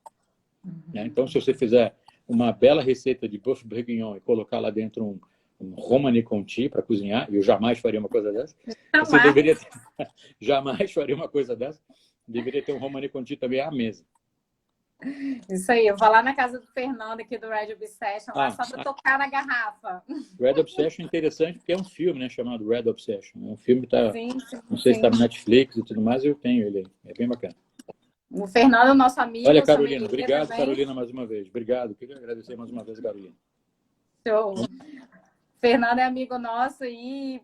Né? Então, se você fizer uma bela receita de Bœuf Bourguignon e colocar lá dentro um Romanée Conti para cozinhar, e eu jamais faria uma coisa dessa, você deveria ter, jamais faria uma coisa dessa, deveria ter um Romanée Conti também à mesa. Isso aí, eu vou lá na casa do Fernando aqui do Red Obsession, lá só para tocar na garrafa. Red Obsession é interessante porque é um filme, né, chamado Red Obsession. É um filme que tá, não sei se está no Netflix e tudo mais, eu tenho ele aí. É bem bacana. O Fernando é o nosso amigo. Olha, Carolina, obrigado, também. Carolina, mais uma vez. Obrigado, queria agradecer mais uma vez, Carolina. Show. Fernando é amigo nosso e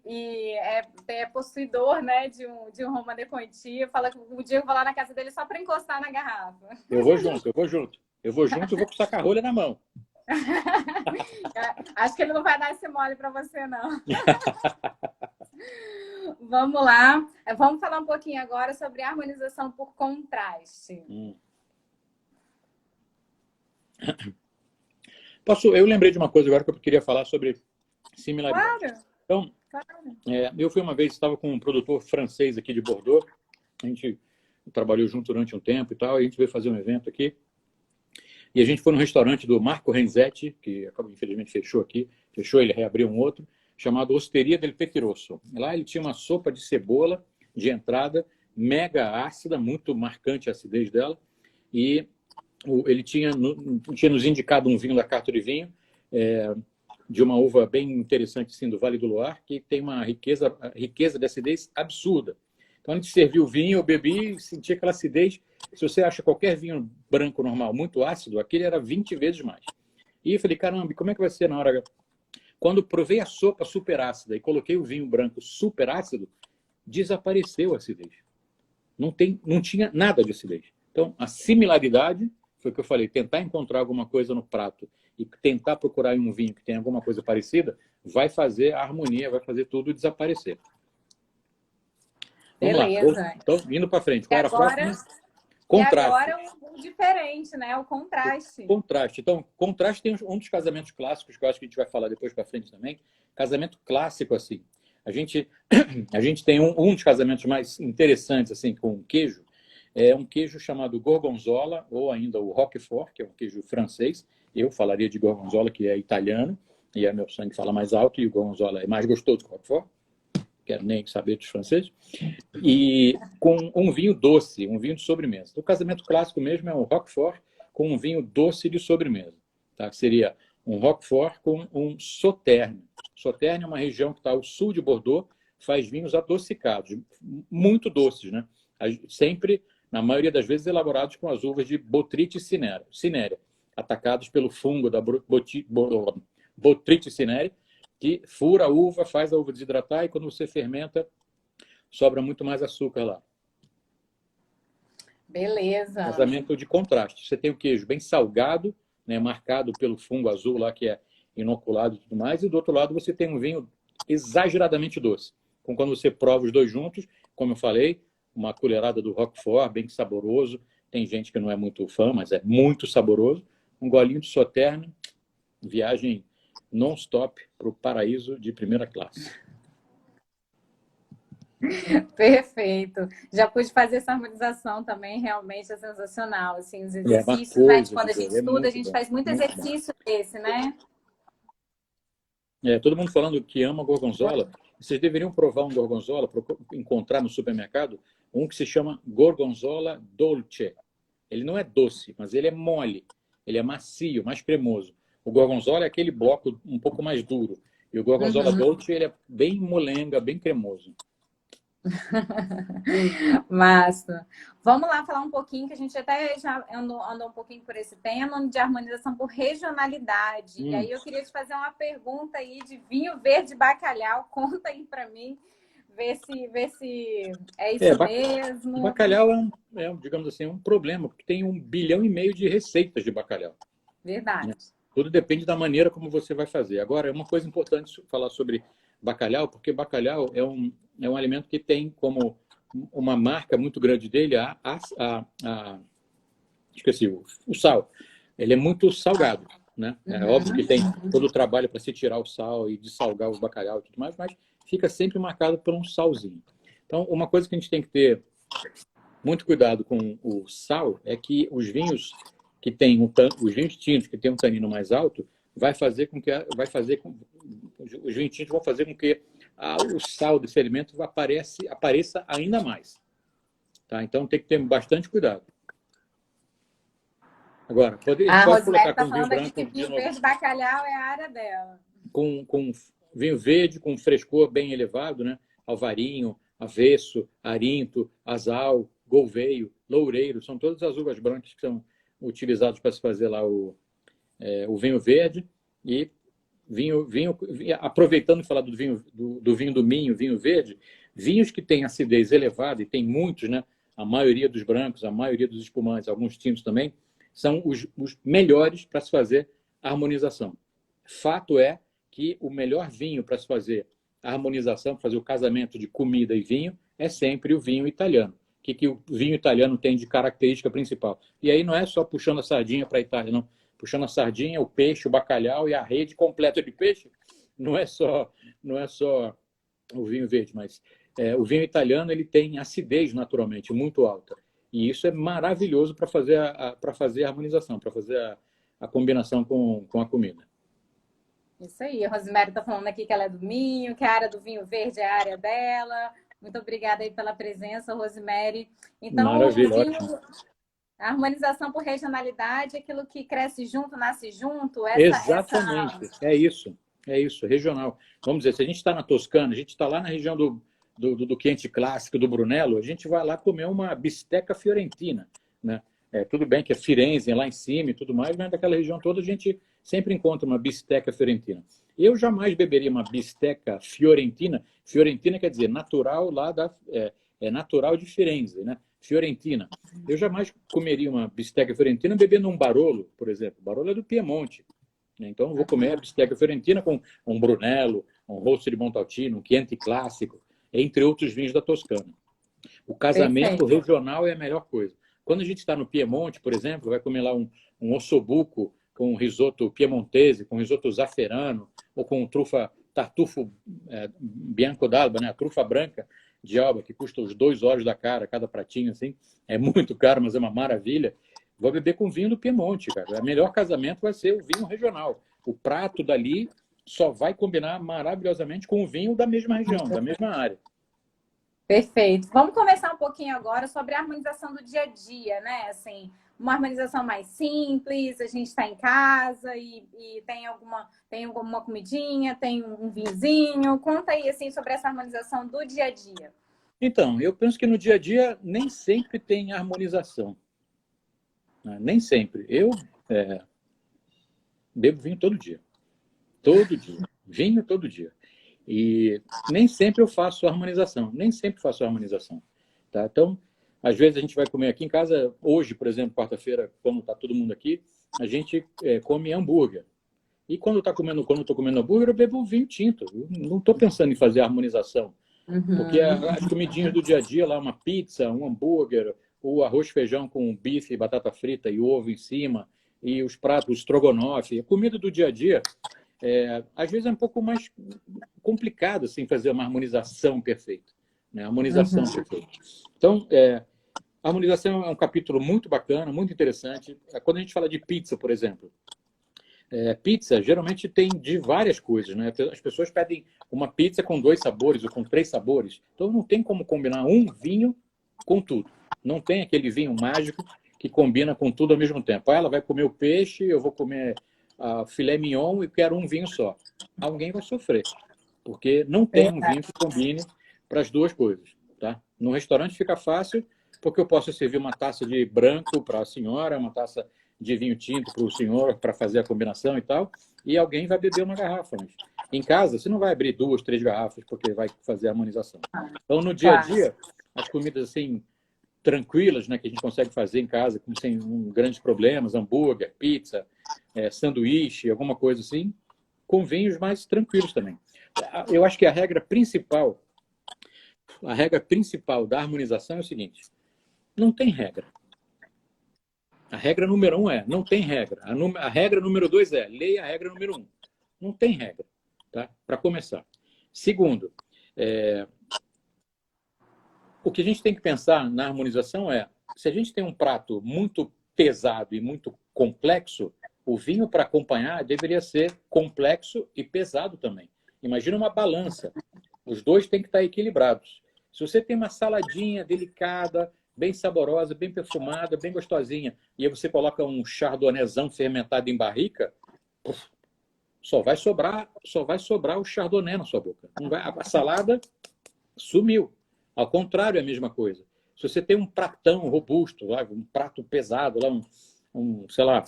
é possuidor, né, de um Romanée Conti. Fala que o dia eu vou lá na casa dele só para encostar na garrafa. Eu vou junto. Eu vou com o saca-rolha na mão. Acho que ele não vai dar esse mole para você, não. Vamos lá. Vamos falar um pouquinho agora sobre harmonização por contraste. Eu lembrei de uma coisa agora que eu queria falar sobre similaridade. Claro. Então, eu fui uma vez, estava com um produtor francês aqui de Bordeaux, a gente trabalhou junto durante um tempo e tal, e a gente veio fazer um evento aqui, e a gente foi num restaurante do Marco Renzetti, que infelizmente fechou, ele reabriu um outro, chamado Osteria del Petirosso. Lá ele tinha uma sopa de cebola de entrada, mega ácida, muito marcante a acidez dela, e ele tinha nos indicado um vinho da Carta de Vinho, de uma uva bem interessante, sim, do Vale do Loire, que tem uma riqueza de acidez absurda. Então, a gente serviu o vinho, eu bebi e senti aquela acidez. Se você acha qualquer vinho branco normal muito ácido, aquele era 20 vezes mais. E eu falei, caramba, como é que vai ser na hora... Quando provei a sopa super ácida e coloquei o vinho branco super ácido, desapareceu a acidez. Não tinha nada de acidez. Então, a similaridade, foi o que eu falei, tentar encontrar alguma coisa no prato e tentar procurar em um vinho que tem alguma coisa parecida, vai fazer a harmonia, vai fazer tudo desaparecer. Vamos Beleza. Lá. Então, indo para frente. Qual era a próxima? Contraste. E agora o diferente, né? O contraste. Contraste. Então, contraste tem um dos casamentos clássicos, que eu acho que a gente vai falar depois para frente também. Casamento clássico, assim. a gente tem um dos casamentos mais interessantes assim com queijo, é um queijo chamado Gorgonzola, ou ainda o Roquefort, que é um queijo francês. Eu falaria de Gorgonzola, que é italiano, e meu sangue fala mais alto, e o Gorgonzola é mais gostoso que o Roquefort. Quero nem saber dos franceses. E com um vinho doce, um vinho de sobremesa. O casamento clássico mesmo é um Roquefort com um vinho doce de sobremesa. Tá? Seria um Roquefort com um Sauternes. Sauternes é uma região que está ao sul de Bordeaux, faz vinhos adocicados, muito doces, né? Sempre, na maioria das vezes, elaborados com as uvas de Botrytis cinerea, atacados pelo fungo da Botrytis cinerea, que fura a uva, faz a uva desidratar e quando você fermenta, sobra muito mais açúcar lá. Beleza. Casamento de contraste. Você tem o queijo bem salgado, né, marcado pelo fungo azul lá, que é inoculado e tudo mais, e do outro lado você tem um vinho exageradamente doce. Então, quando você prova os dois juntos, como eu falei, uma colherada do Roquefort, bem saboroso. Tem gente que não é muito fã, mas é muito saboroso. Um golinho de Sauternes, viagem non-stop para o paraíso de primeira classe. Perfeito. Já pude fazer essa harmonização também, realmente é sensacional. Assim, os exercícios, coisa, né? Quando a gente estuda, a gente faz muito exercício desse, né? Todo mundo falando que ama gorgonzola. Vocês deveriam provar um gorgonzola, encontrar no supermercado, um que se chama gorgonzola dolce. Ele não é doce, mas ele é mole. Ele é macio, mais cremoso. O gorgonzola é aquele bloco um pouco mais duro. E o gorgonzola dolce, ele é bem molenga, bem cremoso. Massa. Vamos lá falar um pouquinho, que a gente até já andou um pouquinho por esse tema, de harmonização por regionalidade. E aí eu queria te fazer uma pergunta aí de vinho verde bacalhau. Conta aí para mim, ver se é isso mesmo. Bacalhau digamos assim, um problema, porque tem 1,5 bilhão de receitas de bacalhau. Verdade. Né? Tudo depende da maneira como você vai fazer. Agora, é uma coisa importante falar sobre bacalhau, porque bacalhau é um alimento que tem como uma marca muito grande dele esqueci, o sal. Ele é muito salgado, né? É óbvio que tem todo o trabalho para se tirar o sal e dessalgar os bacalhau e tudo mais, mas fica sempre marcado por um salzinho. Então, uma coisa que a gente tem que ter muito cuidado com o sal é que os vinhos que tem os vinhos tintos que tem um tanino mais alto os vinhos tintos vão fazer com que o sal desse alimento apareça ainda mais. Tá? Então tem que ter bastante cuidado. Agora, pode colocar com vinho branco. Que vinho verde bacalhau é a área dela. Com vinho verde, com frescor bem elevado, né? Alvarinho, avesso, arinto, azal, golveio, loureiro, são todas as uvas brancas que são utilizadas para se fazer lá o vinho verde. E aproveitando de falar do vinho do Minho, vinho verde, vinhos que têm acidez elevada, e tem muitos, né? A maioria dos brancos, a maioria dos espumantes, alguns tintos também, são os melhores para se fazer a harmonização. Fato é que o melhor vinho para se fazer a harmonização, para fazer o casamento de comida e vinho, é sempre o vinho italiano. O que o vinho italiano tem de característica principal? E aí não é só puxando a sardinha para a Itália, não. Puxando a sardinha, o peixe, o bacalhau e a rede completa de peixe. Não é só o vinho verde, mas o vinho italiano ele tem acidez naturalmente muito alta. E isso é maravilhoso para fazer a harmonização, para fazer a combinação com a comida. Isso aí, a Rosemary está falando aqui que ela é do Minho, que a área do vinho verde é a área dela. Muito obrigada aí pela presença, Rosemary. Então, maravilha, a harmonização por regionalidade, aquilo que cresce junto, nasce junto. Exatamente, é isso, regional. Vamos dizer, se a gente está na Toscana, a gente está lá na região do Chianti Clássico, do Brunello, a gente vai lá comer uma bisteca fiorentina, né? Tudo bem que é Firenze, lá em cima e tudo mais, mas naquela região toda a gente sempre encontra uma bisteca fiorentina. Eu jamais beberia uma bisteca fiorentina. Fiorentina quer dizer natural lá natural de Firenze, né? Fiorentina. Eu jamais comeria uma bisteca fiorentina bebendo um Barolo, por exemplo. Barolo é do Piemonte. Então, eu vou comer a bisteca fiorentina com um Brunello, um Rosso de Montalcino, um Chianti Clássico, entre outros vinhos da Toscana. O casamento regional é a melhor coisa. Quando a gente está no Piemonte, por exemplo, vai comer lá um ossobuco com risoto piemontese, com risoto zafferano, ou com trufa tartufo bianco d'alba, né? A trufa branca de alba, que custa os 2 olhos da cara, cada pratinho, assim. É muito caro, mas é uma maravilha. Vou beber com vinho do Piemonte, cara. O melhor casamento vai ser o vinho regional. O prato dali só vai combinar maravilhosamente com o vinho da mesma região, da mesma área. Perfeito. Vamos conversar um pouquinho agora sobre a harmonização do dia a dia, né? Assim, uma harmonização mais simples, a gente está em casa e tem alguma comidinha, tem um vinhozinho. Conta aí, assim, sobre essa harmonização do dia a dia. Então, eu penso que no dia a dia nem sempre tem harmonização. Né? Nem sempre. Eu bebo vinho todo dia. Todo dia. Vinho todo dia. E nem sempre eu faço harmonização. Nem sempre faço harmonização. Tá? Então, às vezes a gente vai comer aqui em casa. Hoje, por exemplo, quarta-feira, quando está todo mundo aqui, a gente come hambúrguer. E quando eu estou comendo hambúrguer, eu bebo vinho tinto. Eu não estou pensando em fazer harmonização. Porque as comidinhas do dia a dia, lá uma pizza, um hambúrguer, o arroz, feijão com bife, batata frita e ovo em cima, e os pratos, o estrogonofe, a comida do dia a dia, às vezes é um pouco mais complicado assim, fazer uma harmonização perfeita. Né? Harmonização perfeita. Então, a harmonização é um capítulo muito bacana, muito interessante. Quando a gente fala de pizza, por exemplo, pizza geralmente tem de várias coisas, né? As pessoas pedem uma pizza com 2 sabores ou com 3 sabores. Então não tem como combinar um vinho com tudo. Não tem aquele vinho mágico que combina com tudo ao mesmo tempo. Ela vai comer o peixe, eu vou comer filé mignon e quero um vinho só. Alguém vai sofrer, porque não tem um vinho que combine para as duas coisas. Tá? No restaurante fica fácil, porque eu posso servir uma taça de branco para a senhora, uma taça de vinho tinto para o senhor, para fazer a combinação e tal, e alguém vai beber uma garrafa. Mas em casa, você não vai abrir 2, 3 garrafas, porque vai fazer a harmonização. Então, no dia a dia, as comidas assim, tranquilas, né, que a gente consegue fazer em casa, sem grandes problemas, hambúrguer, pizza, sanduíche, alguma coisa assim, com vinhos mais tranquilos também. Eu acho que a regra principal da harmonização é o seguinte: não tem regra. A regra número 1 não tem regra. A regra número 2 leia a regra número 1. Não tem regra, tá? Para começar. Segundo, o que a gente tem que pensar na harmonização se a gente tem um prato muito pesado e muito complexo, o vinho para acompanhar deveria ser complexo e pesado também. Imagina uma balança. Os dois têm que estar equilibrados. Se você tem uma saladinha delicada, bem saborosa, bem perfumada, bem gostosinha, e aí você coloca um chardonnayzão fermentado em barrica, só vai sobrar o chardonnay na sua boca. A salada sumiu. Ao contrário, é a mesma coisa. Se você tem um pratão robusto, um prato pesado, sei lá,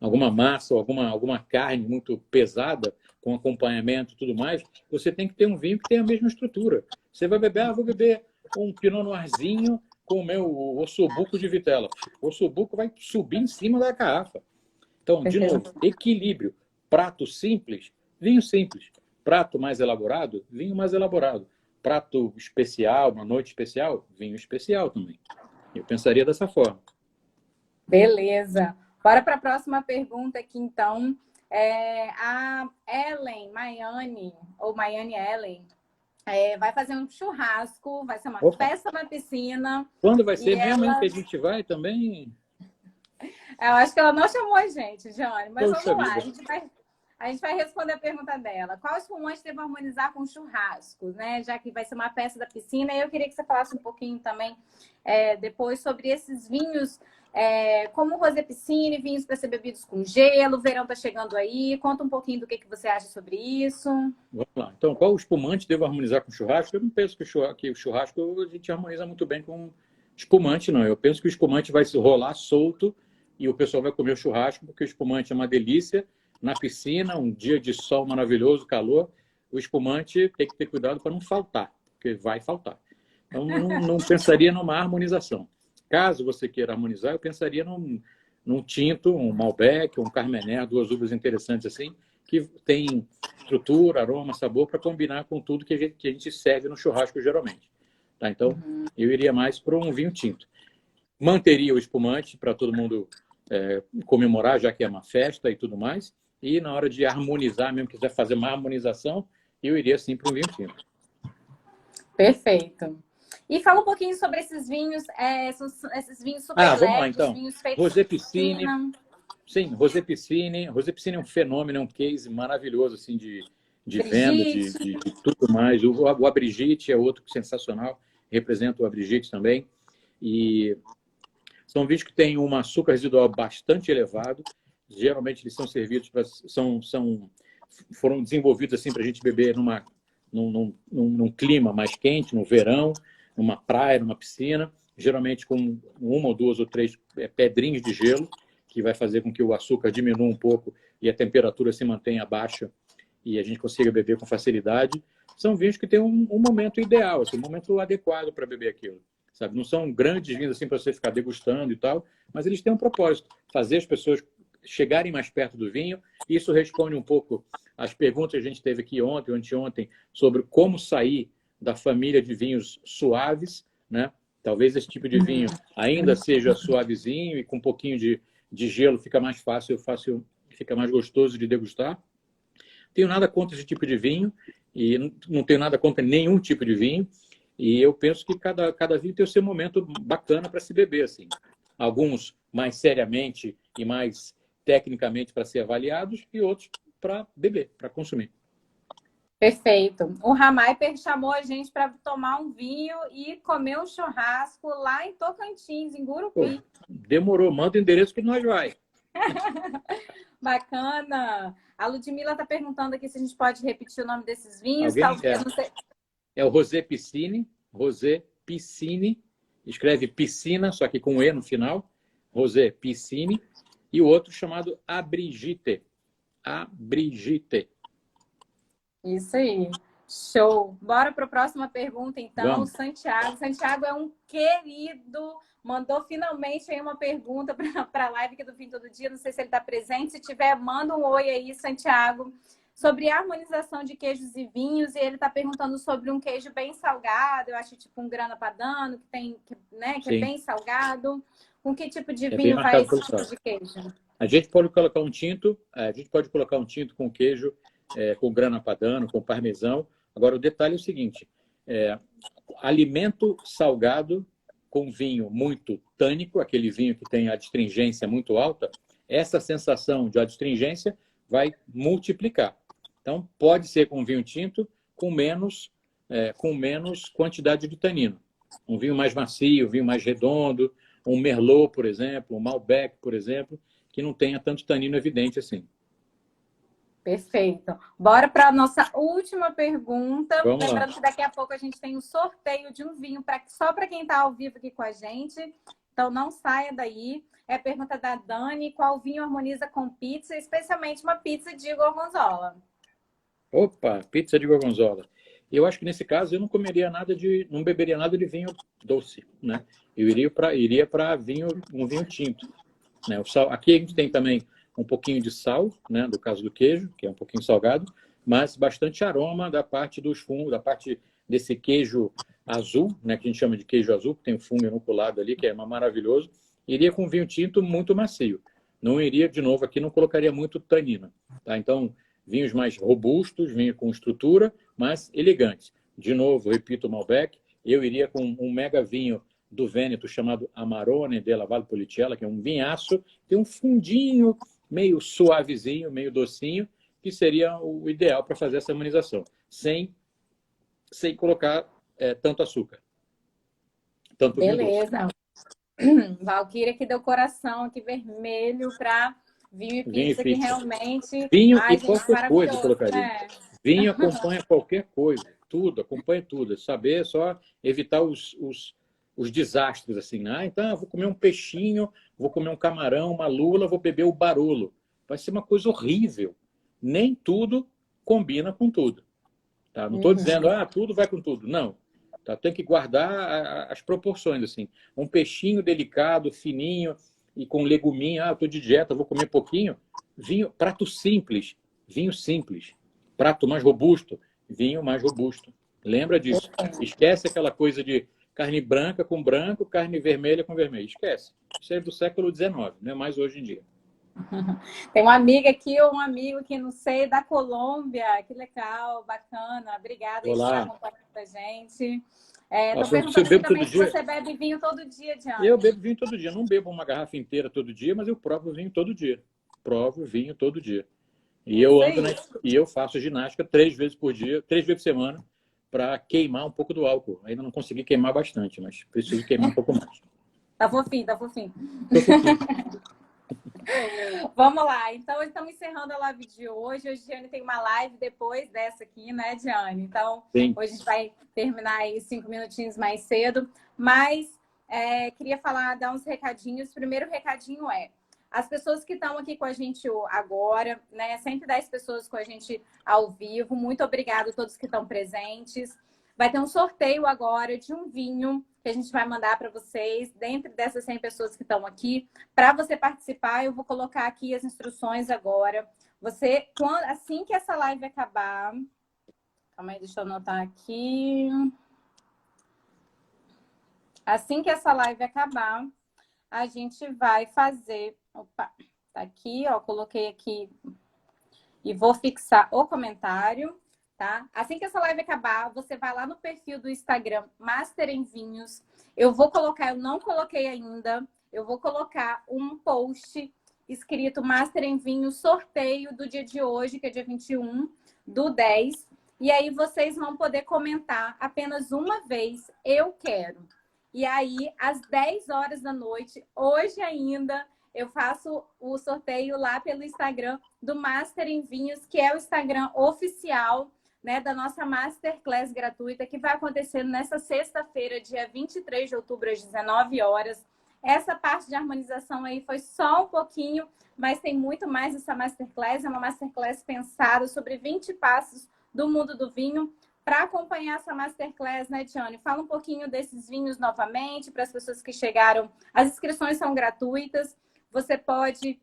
alguma massa ou alguma carne muito pesada, com acompanhamento e tudo mais, você tem que ter um vinho que tenha a mesma estrutura. Você vai beber, vou beber um Pinot Noirzinho com o meu ossobuco de vitela. O ossobuco vai subir em cima da garrafa. Então, de novo, equilíbrio. Prato simples, vinho simples. Prato mais elaborado, vinho mais elaborado. Prato especial, uma noite especial, vinho especial também. Eu pensaria dessa forma. Beleza. Bora para a próxima pergunta aqui, então. A Ellen Maiane, ou Maiane Ellen, vai fazer um churrasco, vai ser uma festa na piscina. Quando vai ser mesmo que a gente vai também? Eu acho que ela não chamou a gente, Johnny, mas Poxa vamos lá. vida. A gente vai responder a pergunta dela. Qual espumante deve harmonizar com churrascos, né? Já que vai ser uma festa da piscina. E eu queria que você falasse um pouquinho também depois sobre esses vinhos, como o Rosé Piscine, vinhos para ser bebidos com gelo. O verão está chegando aí. Conta um pouquinho do que você acha sobre isso. Vamos lá. Então, qual espumante devo harmonizar com churrasco? Eu não penso que o churrasco a gente harmoniza muito bem com espumante, não. Eu penso que o espumante vai se rolar solto e o pessoal vai comer o churrasco, porque o espumante é uma delícia. Na piscina, um dia de sol maravilhoso, calor, o espumante tem que ter cuidado para não faltar, porque vai faltar. Então, não pensaria numa harmonização. Caso você queira harmonizar, eu pensaria num tinto, um Malbec, um Carmener, 2 uvas interessantes assim, que tem estrutura, aroma, sabor, para combinar com tudo que a gente serve no churrasco geralmente. Tá? Então, eu iria mais para um vinho tinto. Manteria o espumante para todo mundo comemorar, já que é uma festa e tudo mais. E na hora de harmonizar, mesmo quiser fazer uma harmonização, eu iria sim para um vinho tinto. Perfeito. E fala um pouquinho sobre esses vinhos, esses vinhos super Vamos lá leves, então. vinhos feitos Rosé com Piscine. piscina. Sim, Rosé Piscine. Rosé Piscine é um fenômeno, é um case maravilhoso assim, de venda, Brigitte. de tudo mais. O Abrigitte é outro sensacional, representa o Abrigitte também. E são vinhos que têm um açúcar residual bastante elevado. Geralmente eles são servidos para. Foram desenvolvidos assim para a gente beber num clima mais quente, no verão, numa praia, numa piscina, geralmente com uma ou duas ou três pedrinhas de gelo, que vai fazer com que o açúcar diminua um pouco e a temperatura se mantenha baixa e a gente consiga beber com facilidade. São vinhos que têm um momento ideal, assim, um momento adequado para beber aquilo. Sabe? Não são grandes vinhos assim para você ficar degustando e tal, mas eles têm um propósito, fazer as pessoas chegarem mais perto do vinho. Isso responde um pouco às perguntas que a gente teve aqui ontem ou anteontem sobre como sair da família de vinhos suaves, né? Talvez esse tipo de vinho ainda seja suavezinho e com um pouquinho de gelo fica mais fácil, fica mais gostoso de degustar. Tenho nada contra esse tipo de vinho e não tenho nada contra nenhum tipo de vinho. E eu penso que cada vinho tem o seu momento bacana para se beber, assim. Alguns mais seriamente e mais tecnicamente para ser avaliados e outros para beber, para consumir. Perfeito. O Ramaiper chamou a gente para tomar um vinho e comer um churrasco lá em Tocantins, em Gurupi. Pô, demorou, manda o endereço que nós vai. Bacana. A Ludmila está perguntando aqui se a gente pode repetir o nome desses vinhos. É o Rosé Piscine, Rosé Piscine, escreve piscina, só que com E no final, Rosé Piscine, e o outro chamado Abrigitte. Abrigitte. Isso aí. Show. Bora para a próxima pergunta, então. Vamos. Santiago. Santiago é um querido. Mandou finalmente aí uma pergunta para a live aqui do Vinho Todo Dia. Não sei se ele está presente. Se tiver, manda um oi aí, Santiago. Sobre a harmonização de queijos e vinhos. E ele está perguntando sobre um queijo bem salgado. Eu acho tipo um Grana Padano, que é bem salgado. Com que tipo de vinho vai esse tipo de queijo? A gente pode colocar um tinto. A gente pode colocar um tinto com queijo, com Grana Padano, com parmesão. Agora, o detalhe é o seguinte. Alimento salgado com vinho muito tânico, aquele vinho que tem a adstringência muito alta, essa sensação de adstringência vai multiplicar. Então, pode ser com vinho tinto com menos quantidade de tanino. Um vinho mais macio, um vinho mais redondo, um Merlot, por exemplo, um Malbec, por exemplo, que não tenha tanto tanino evidente assim. Perfeito. Bora para a nossa última pergunta. Vamos Lembrando lá. que daqui a pouco a gente tem um sorteio de um vinho só para quem está ao vivo aqui com a gente. Então não saia daí. É a pergunta da Dani: qual vinho harmoniza com pizza, especialmente uma pizza de gorgonzola? Opa, pizza de gorgonzola. Eu acho que nesse caso eu não beberia nada de vinho doce, né? Eu iria para um vinho tinto, né? Aqui a gente tem também um pouquinho de sal, né? Do caso do queijo, que é um pouquinho salgado, mas bastante aroma da parte dos fungos, da parte desse queijo azul, né? Que a gente chama de queijo azul, que tem um fungo inoculado ali, que é maravilhoso. Iria com vinho tinto muito macio. Não iria, de novo, aqui não colocaria muito tanino, tá? Então, vinhos mais robustos, vinho com estrutura, mas elegantes. De novo, repito o Malbec, eu iria com um mega vinho do Vêneto chamado Amarone della Valpolicella, que é um vinhaço, tem um fundinho meio suavezinho, meio docinho, que seria o ideal para fazer essa harmonização, sem colocar tanto açúcar. Tanto Beleza. Valquíria que deu coração aqui vermelho para vinho e pizza, que realmente... Vinho e qualquer coisa eu colocaria. Né? Vinho acompanha qualquer coisa, tudo, acompanha tudo. Saber só evitar os desastres, assim, né? Então, eu vou comer um peixinho, vou comer um camarão, uma lula, vou beber o Barolo. Vai ser uma coisa horrível. Nem tudo combina com tudo. Tá? Não estou dizendo, tudo vai com tudo. Não. Tá? Tem que guardar as proporções, assim. Um peixinho delicado, fininho, e com leguminho, estou de dieta, vou comer pouquinho. Vinho, prato simples, vinho simples. Prato mais robusto, vinho mais robusto. Lembra disso. Esquece aquela coisa de carne branca com branco, carne vermelha com vermelho. Esquece. Isso é do século XIX, não é mais hoje em dia. Tem uma amiga aqui ou um amigo que não sei, da Colômbia. Que legal, bacana. Obrigada aí por estar Olá. acompanhando a gente. Estão Se eu perguntando aqui bebo todo também se dia? você bebe vinho todo dia, Eu Diane. bebo vinho todo dia. Não bebo uma garrafa inteira todo dia, mas eu provo vinho todo dia. Provo vinho todo dia. E eu Isso ando aí. e eu faço ginástica 3 vezes por dia, 3 vezes por semana, para queimar um pouco do álcool. Ainda não consegui queimar bastante, mas preciso queimar um pouco mais. Tá fofinho, tá fofinho. Tô fofinho. Vamos lá, então estamos encerrando a live de hoje. Hoje a Diane tem uma live depois dessa aqui, né, Diane? Então, Sim. hoje a gente vai terminar aí 5 minutinhos mais cedo. Mas queria dar uns recadinhos. O primeiro recadinho as pessoas que estão aqui com a gente agora, né? 110 pessoas com a gente ao vivo. Muito obrigada a todos que estão presentes. Vai ter um sorteio agora de um vinho que a gente vai mandar para vocês, dentro dessas 100 pessoas que estão aqui. Para você participar, eu vou colocar aqui as instruções agora. Assim que essa live acabar... Calma aí, deixa eu anotar aqui. Assim que essa live acabar, a gente vai fazer... Opa, tá aqui, ó, coloquei aqui e vou fixar o comentário. Tá? Assim que essa live acabar, você vai lá no perfil do Instagram Master em Vinhos. Eu não coloquei ainda, eu vou colocar um post escrito Master em Vinhos sorteio do dia de hoje, que é dia 21/10. E aí vocês vão poder comentar apenas uma vez, eu quero. E aí, às 10 horas da noite, hoje ainda, eu faço o sorteio lá pelo Instagram do Master em Vinhos, que é o Instagram oficial, né, da nossa Masterclass gratuita, que vai acontecer nessa sexta-feira, dia 23 de outubro, às 19 horas. Essa parte de harmonização aí foi só um pouquinho, mas tem muito mais essa Masterclass. É uma Masterclass pensada sobre 20 passos do mundo do vinho. Para acompanhar essa Masterclass, né, Tiane? Fala um pouquinho desses vinhos novamente, para as pessoas que chegaram. As inscrições são gratuitas. Você pode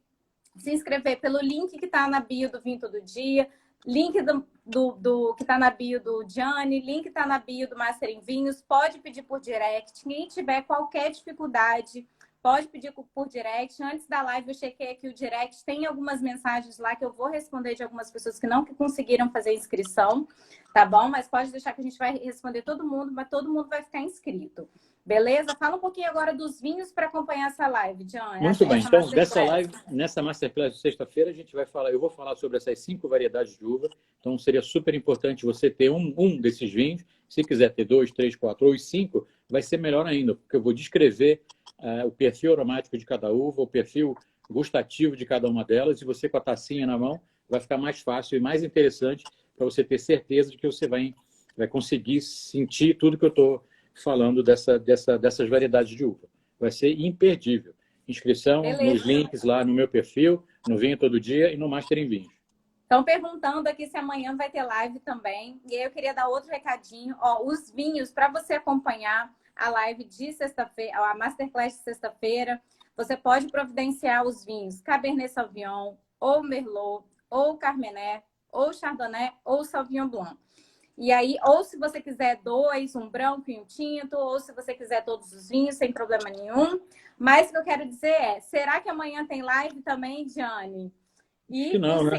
se inscrever pelo link que está na bio do Vinho Todo Dia, link que está na bio do Gianni, link que está na bio do Master em Vinhos. Pode pedir por direct. Quem tiver qualquer dificuldade, pode pedir por direct. Antes da live, eu chequei aqui o direct. Tem algumas mensagens lá que eu vou responder de algumas pessoas que não conseguiram fazer inscrição, tá bom? Mas pode deixar que a gente vai responder todo mundo, mas todo mundo vai ficar inscrito. Beleza? Fala um pouquinho agora dos vinhos para acompanhar essa live, John. Muito bem. Então, dessa live, nessa Masterclass de sexta-feira, eu vou falar sobre essas 5 variedades de uva. Então, seria super importante você ter um desses vinhos. Se quiser ter 2, 3, 4 ou 5, vai ser melhor ainda, porque eu vou descrever o perfil aromático de cada uva, o perfil gustativo de cada uma delas, e você com a tacinha na mão vai ficar mais fácil e mais interessante para você ter certeza de que você vai conseguir sentir tudo que eu estou falando dessas variedades de uva. Vai ser imperdível. Inscrição nos links lá no meu perfil, no Vinho Todo Dia e no Master em Vinhos. Estão perguntando aqui se amanhã vai ter live também. E aí eu queria dar outro recadinho. Os vinhos, para você acompanhar a live de sexta-feira, a Masterclass de sexta-feira, você pode providenciar os vinhos Cabernet Sauvignon, ou Merlot, ou Carmenet, ou Chardonnay, ou Sauvignon Blanc. E aí, ou se você quiser 2, um branco e um tinto, ou se você quiser todos os vinhos, sem problema nenhum. Mas o que eu quero dizer será que amanhã tem live também, Diane? Acho que não, né?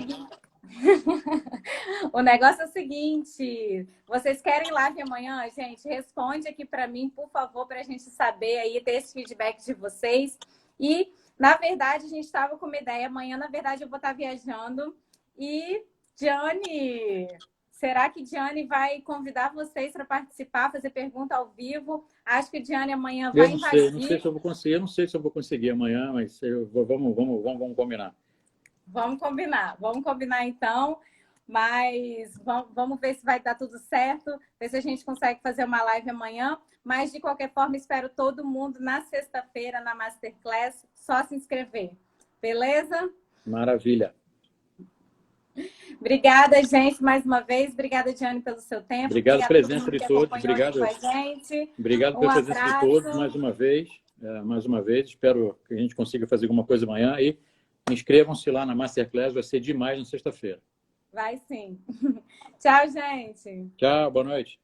O negócio é o seguinte, vocês querem live amanhã, gente? Responde aqui para mim, por favor, para a gente saber aí, ter esse feedback de vocês. E, na verdade, a gente estava com uma ideia. Amanhã, na verdade, eu vou estar viajando. E, Diane... Será que Diane vai convidar vocês para participar, fazer pergunta ao vivo? Acho que Diane amanhã vai invadir. Não sei se eu vou conseguir. Eu não sei se eu vou conseguir amanhã, mas vamos combinar. Vamos combinar então. Mas vamos ver se vai dar tudo certo, ver se a gente consegue fazer uma live amanhã. Mas, de qualquer forma, espero todo mundo na sexta-feira, na Masterclass. Só se inscrever. Beleza? Maravilha. Obrigada, gente, mais uma vez. Obrigada, Diane, pelo seu tempo. Obrigado pela presença de todos. Obrigado pela presença de todos mais uma vez. Espero que a gente consiga fazer alguma coisa amanhã. E inscrevam-se lá na Masterclass, vai ser demais na sexta-feira. Vai sim. Tchau, gente. Tchau, boa noite.